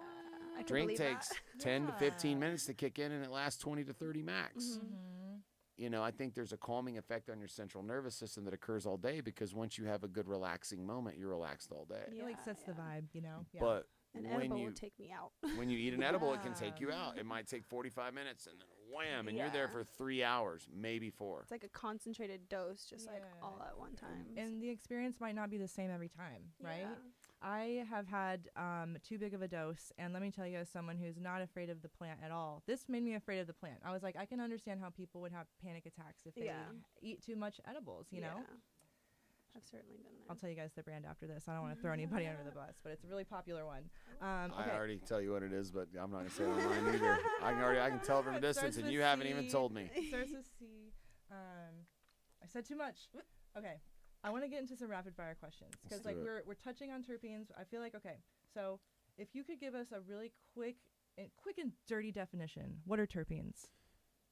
I can Drink believe takes that. 10 to 15 Yeah. minutes to kick in, and it lasts 20 to 30 max. Mm-hmm. You know, I think there's a calming effect on your central nervous system that occurs all day because once you have a good relaxing moment, you're relaxed all day. It like sets the vibe, you know. Yeah. But An when edible you will take me out. when you eat an edible, it can Yeah. take you out. It might take 45 minutes and then wham, and you're there Yeah. for 3 hours, maybe 4. It's like a concentrated dose, just like Yeah. all at one time. And the experience might not be the same every time, right? Yeah. I have had too big of a dose, and let me tell you, as someone who's not afraid of the plant at all, this made me afraid of the plant. I was like, I can understand how people would have panic attacks if they Yeah. eat too much edibles, you know? Yeah. I've certainly been there. I'll tell you guys the brand after this. I don't want to throw anybody under the bus, but it's a really popular one. I Okay. already tell you what it is, but I'm not gonna say it online either. I can tell from a It distance, starts and with you haven't even C. told me. It starts with C. I said too much. Okay. I want to get into some rapid fire questions because Let's do like it. we're touching on terpenes. I feel like okay. So If you could give us a really quick and dirty definition, what are terpenes?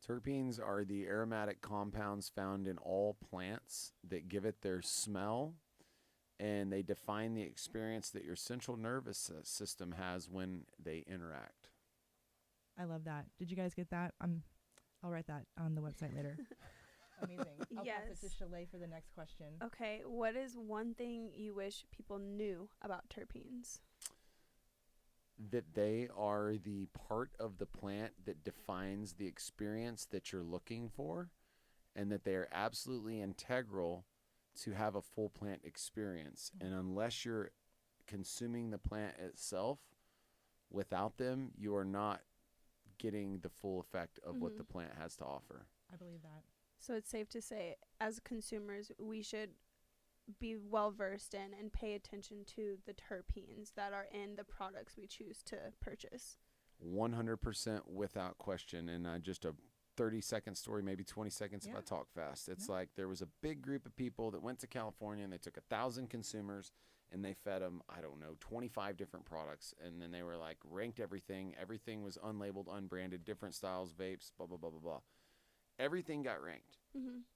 Terpenes are the aromatic compounds found in all plants that give it their smell, and they define the experience that your central nervous system has when they interact. I love that. Did you guys get that? I'll write that on the website later. Amazing. I'll pass it to Shalay for the next question. Okay, what is one thing you wish people knew about terpenes? That they are the part of the plant that defines the experience that you're looking for, and that they are absolutely integral to have a full plant experience. And unless you're consuming the plant itself, without them, you are not getting the full effect of what the plant has to offer. I believe that. So it's safe to say, as consumers, we should be well versed in and pay attention to the terpenes that are in the products we choose to purchase. 100% without question. And just a 30-second story, maybe 20 seconds if I talk fast. It's like there was a big group of people that went to California, and they took 1,000 consumers and they fed them, 25 different products. And then they were like, ranked everything. Everything was unlabeled, unbranded, different styles, vapes, blah, blah, blah, blah, blah. Everything got ranked.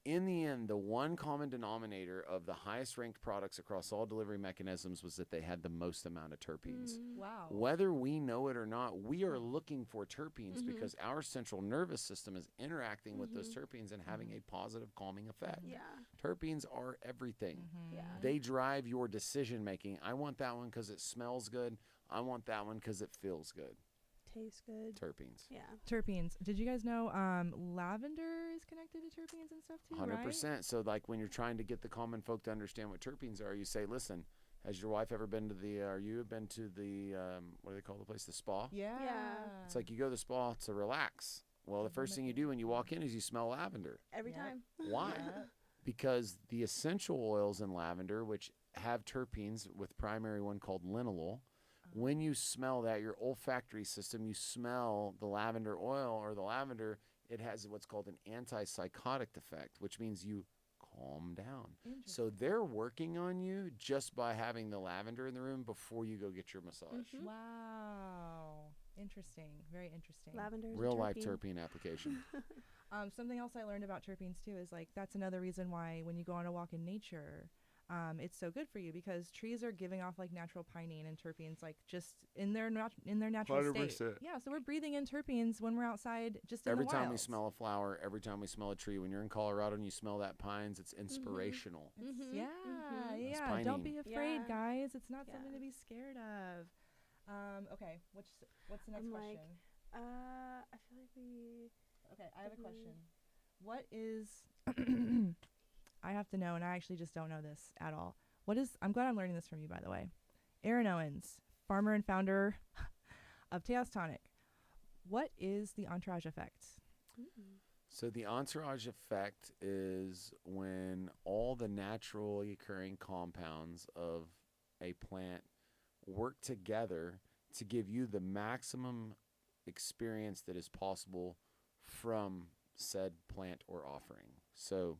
In the end, the one common denominator of the highest ranked products across all delivery mechanisms was that they had the most amount of terpenes. Wow. Whether we know it or not, we are looking for terpenes because our central nervous system is interacting with those terpenes and having a positive calming effect. Yeah. Terpenes are everything. Yeah. They drive your decision making. I want that one because it smells good. I want that one because it feels good. Tastes good. Terpenes. Yeah. Terpenes. Did you guys know lavender is connected to terpenes and stuff too? 100%. Right? So like when you're trying to get the common folk to understand what terpenes are, you say, listen, has your wife ever been to the, or you have been to the, what do they call the place? The spa? Yeah. It's like you go to the spa to relax. Well, the first thing you do when you walk in is you smell lavender. Every time. Why? Because the essential oils in lavender, which have terpenes with primary one called linalool, when you smell that, your olfactory system, you smell the lavender oil or the lavender, it has what's called an antipsychotic effect, which means you calm down. So they're working on you just by having the lavender in the room before you go get your massage. Wow. Interesting. Very interesting. Lavender. Real life terpene application. Something else I learned about terpenes too is like that's another reason why when you go on a walk in nature, it's so good for you because trees are giving off like natural pinene and terpenes like just in their natural 100%. state. Yeah, so we're breathing in terpenes when we're outside just in Every the time wild. we smell a flower, every time we smell a tree, when you're in Colorado and you smell that pines, it's inspirational. Yeah, It's yeah. Don't pinene. be afraid, Yeah. guys. It's not Yeah. something to be scared of. Okay, what's the next I'm question? like, I feel like we. Okay, I have a question. What is I have to know, and I actually just don't know this at all. I'm glad I'm learning this from you, by the way. Aaron Owens, farmer and founder of Tejas Tonic. What is the entourage effect? So the entourage effect is when all the naturally occurring compounds of a plant work together to give you the maximum experience that is possible from said plant or offering. So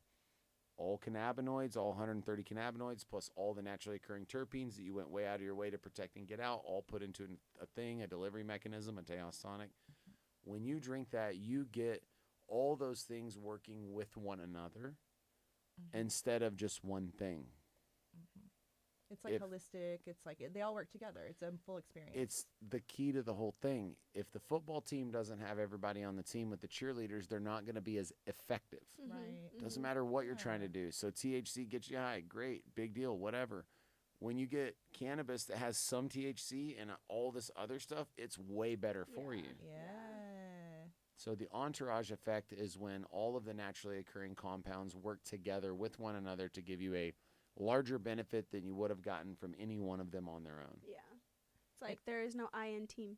all cannabinoids, all 130 cannabinoids, plus all the naturally occurring terpenes that you went way out of your way to protect and get out, all put into a delivery mechanism, a Tejas Tonic. When you drink that, you get all those things working with one another instead of just one thing. It's like holistic. It's like they all work together. It's a full experience. It's the key to the whole thing. If the football team doesn't have everybody on the team with the cheerleaders, they're not going to be as effective. Right. Doesn't matter what you're trying to do. So THC gets you high. Great. Big deal. Whatever. When you get cannabis that has some THC and all this other stuff, it's way better for you. Yeah. So the entourage effect is when all of the naturally occurring compounds work together with one another to give you a larger benefit than you would have gotten from any one of them on their own. Yeah. It's like there is no I in team.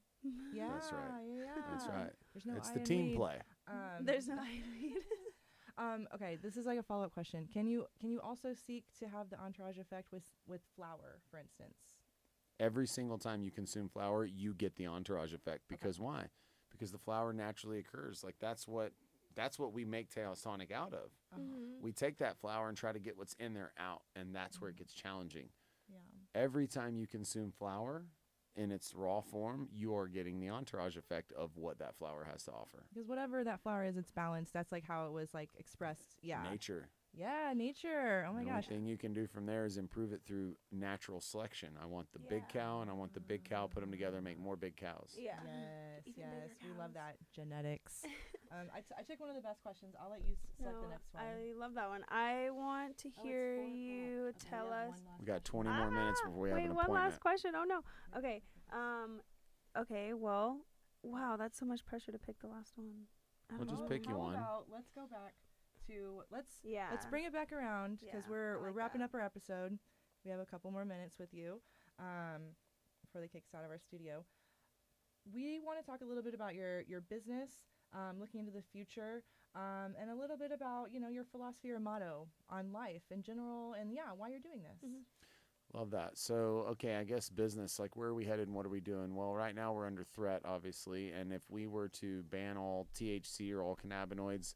Yeah. That's right. Yeah. That's right. There's no It's I the in team weed. play. There's no I in weed. Okay, this is like a follow-up question. Can you also seek to have the entourage effect with flour, for instance? Every single time you consume flour, you get the entourage effect. Because why? Because the flour naturally occurs. Like that's what we make Tejas Tonic out of. We take that flour and try to get what's in there out, and that's where it gets challenging. Yeah. Every time you consume flour, in its raw form, you are getting the entourage effect of what that flower has to offer. Because whatever that flower is, it's balanced. That's like how it was like expressed. Yeah. Nature. Yeah, nature. Oh my The gosh. only thing you can do from there is improve it through natural selection. I want the big Yeah. cow, and I want the big cow, put them together, and make more big cows. Yeah. Yes, Even yes. bigger We love cows. that. Genetics. I took one of the best questions. I'll let you select the next one. I love that one. I want to hear you tell us. We got 20 more minutes before we have Wait, an one appointment. last question. Oh no. Okay. Okay. Well, wow, that's so much pressure to pick the last one. I Well, don't just know. pick you one. Let's go back to let's Yeah. bring it back around because Yeah, we're I like wrapping that. up our episode. We have a couple more minutes with you before they kick us out of our studio. We want to talk a little bit about your business, looking into the future, and a little bit about your philosophy or motto on life in general, and why you're doing this. Mhm. Love that. So, okay, I guess business, like where are we headed and what are we doing? Well, right now we're under threat, obviously. And if we were to ban all THC or all cannabinoids,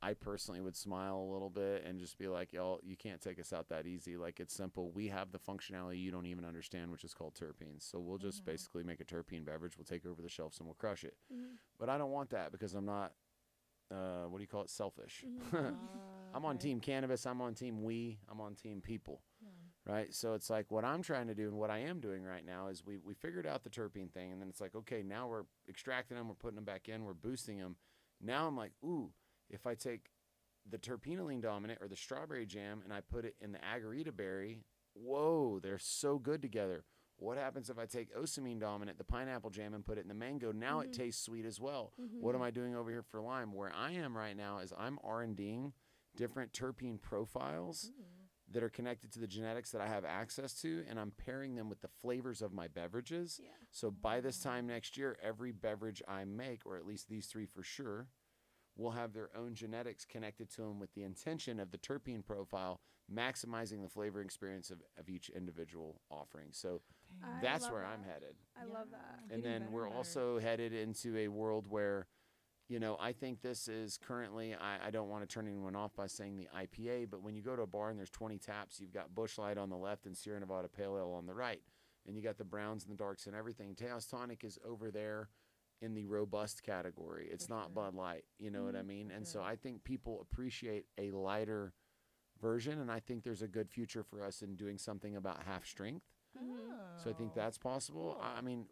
I personally would smile a little bit and just be like, y'all, you can't take us out that easy. Like, it's simple. We have the functionality you don't even understand, which is called terpenes. So we'll just basically make a terpene beverage. We'll take over the shelves and we'll crush it. But I don't want that because I'm not, what do you call it, selfish. I'm on team cannabis. I'm on team we. I'm on team people. Right? So it's like what I'm trying to do and what I am doing right now is we figured out the terpene thing. And then it's like, okay, now we're extracting them. We're putting them back in. We're boosting them. Now I'm like, ooh, if I take the terpenoline dominant or the strawberry jam and I put it in the agarita berry, whoa, they're so good together. What happens if I take osamine dominant, the pineapple jam, and put it in the mango? Now it tastes sweet as well. What am I doing over here for lime? Where I am right now is I'm R&Ding different terpene profiles that are connected to the genetics that I have access to, and I'm pairing them with the flavors of my beverages. Yeah. So by this time next year, every beverage I make, or at least these three for sure, will have their own genetics connected to them with the intention of the terpene profile, maximizing the flavor experience of each individual offering. So I that's love where that. I'm headed. I love that. And then we're also headed into a world where, I think this is currently, I don't want to turn anyone off by saying the IPA, but when you go to a bar and there's 20 taps, you've got Busch Light on the left and Sierra Nevada Pale Ale on the right. And you got the browns and the darks and everything. Tejas Tonic is over there in the robust category. It's not Bud Light, you know what I mean? And so I think people appreciate a lighter version, and I think there's a good future for us in doing something about half strength. So I think that's possible. I mean,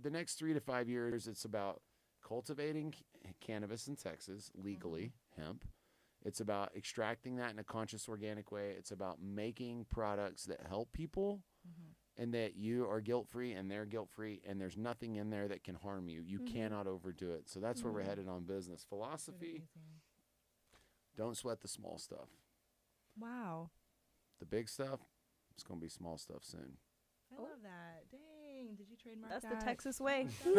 the next 3 to 5 years, it's about cultivating cannabis in Texas legally, hemp. It's about extracting that in a conscious, organic way. It's about making products that help people and that you are guilt-free and they're guilt-free, and there's nothing in there that can harm you. You cannot overdo it. So that's where we're headed on business. Philosophy, don't sweat the small stuff. Wow. The big stuff, it's going to be small stuff soon. I love that. Dang, did you trademark That's that? the Texas way. The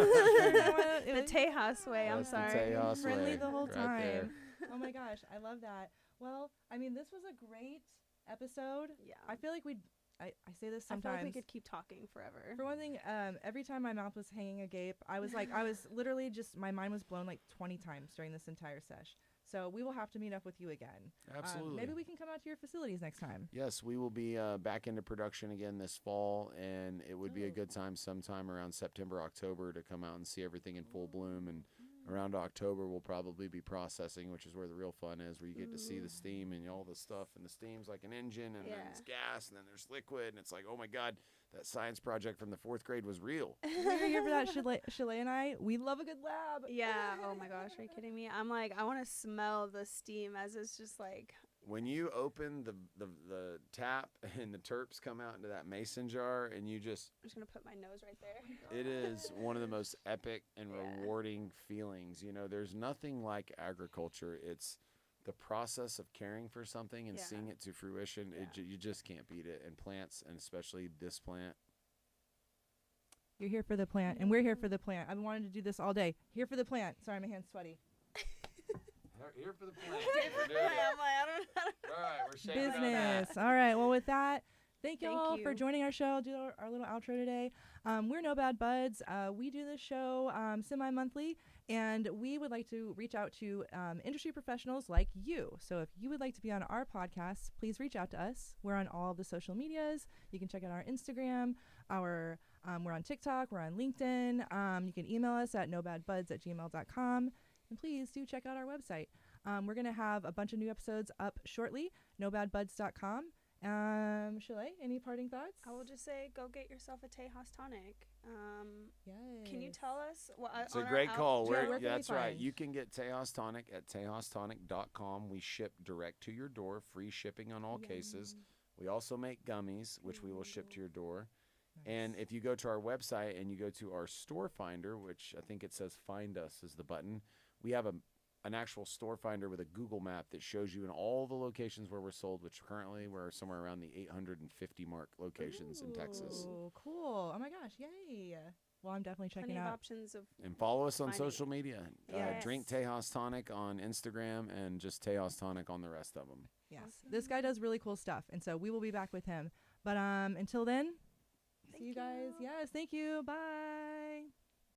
The Tejas way. I'm That's the sorry. Tejas friendly way, the whole right time. there. Oh my gosh, I love that. Well, I mean, this was a great episode. Yeah. I feel like I say this I feel sometimes. like we could keep talking forever. For one thing, every time my mouth was hanging agape, I was literally just, my mind was blown like 20 times during this entire sesh. So we will have to meet up with you again. Absolutely. Maybe we can come out to your facilities next time. Yes, we will be back into production again this fall, and it would be a good time sometime around September, October to come out and see everything in full bloom. And around October, we'll probably be processing, which is where the real fun is, where you get to see the steam and all the stuff. And the steam's like an engine, and then it's gas, and then there's liquid, and it's like, oh my God, that science project from the 4th grade was real. We're here for that. Shalay and I, we love a good lab. Yeah. Oh my gosh. Are you kidding me? I'm like, I want to smell the steam as it's just like. When you open the tap and the terps come out into that mason jar, and you just, I'm just gonna put my nose right there. it is one of the most epic and rewarding feelings. There's nothing like agriculture. It's the process of caring for something and seeing it to fruition. You just can't beat it. And plants, and especially this plant. You're here for the plant, and we're here for the plant. I've wanted to do this all day. Here for the plant. Sorry, my hand's sweaty. Here for the plant. I'm like, I don't know. All right, we're shaking on that. Business. All right. Well, with that, Thank Thank y'all for you. joining our show. I'll do our little outro today. We're No Bad Buds. We do this show semi-monthly, and we would like to reach out to industry professionals like you. So if you would like to be on our podcast, please reach out to us. We're on all the social medias. You can check out our Instagram. We're on TikTok. We're on LinkedIn. You can email us at nobadbuds@gmail.com. And please do check out our website. We're going to have a bunch of new episodes up shortly, nobadbuds.com. Shalay, any parting thoughts? I will just say, go get yourself a Tejas Tonic. Yes. Can you tell us what? It's a great call. Joe, where can we That's right. find? You can get Tejas Tonic at tejastonic.com. We ship direct to your door, free shipping on all cases. We also make gummies, which we will ship to your door. And if you go to our website and you go to our store finder, which I think it says find us is the button, we have an actual store finder with a Google map that shows you in all the locations where we're sold, which currently we're somewhere around the 850 mark locations in Texas. Oh, cool. Oh my gosh. Yay. Well, I'm definitely checking Plenty of out. options of And follow us on finding. social media. Yes. Drink Tejas Tonic on Instagram and just Tejas Tonic on the rest of them. Yes. Awesome. This guy does really cool stuff. And so we will be back with him. But until then, see you guys. you. Yes. Thank you. Bye.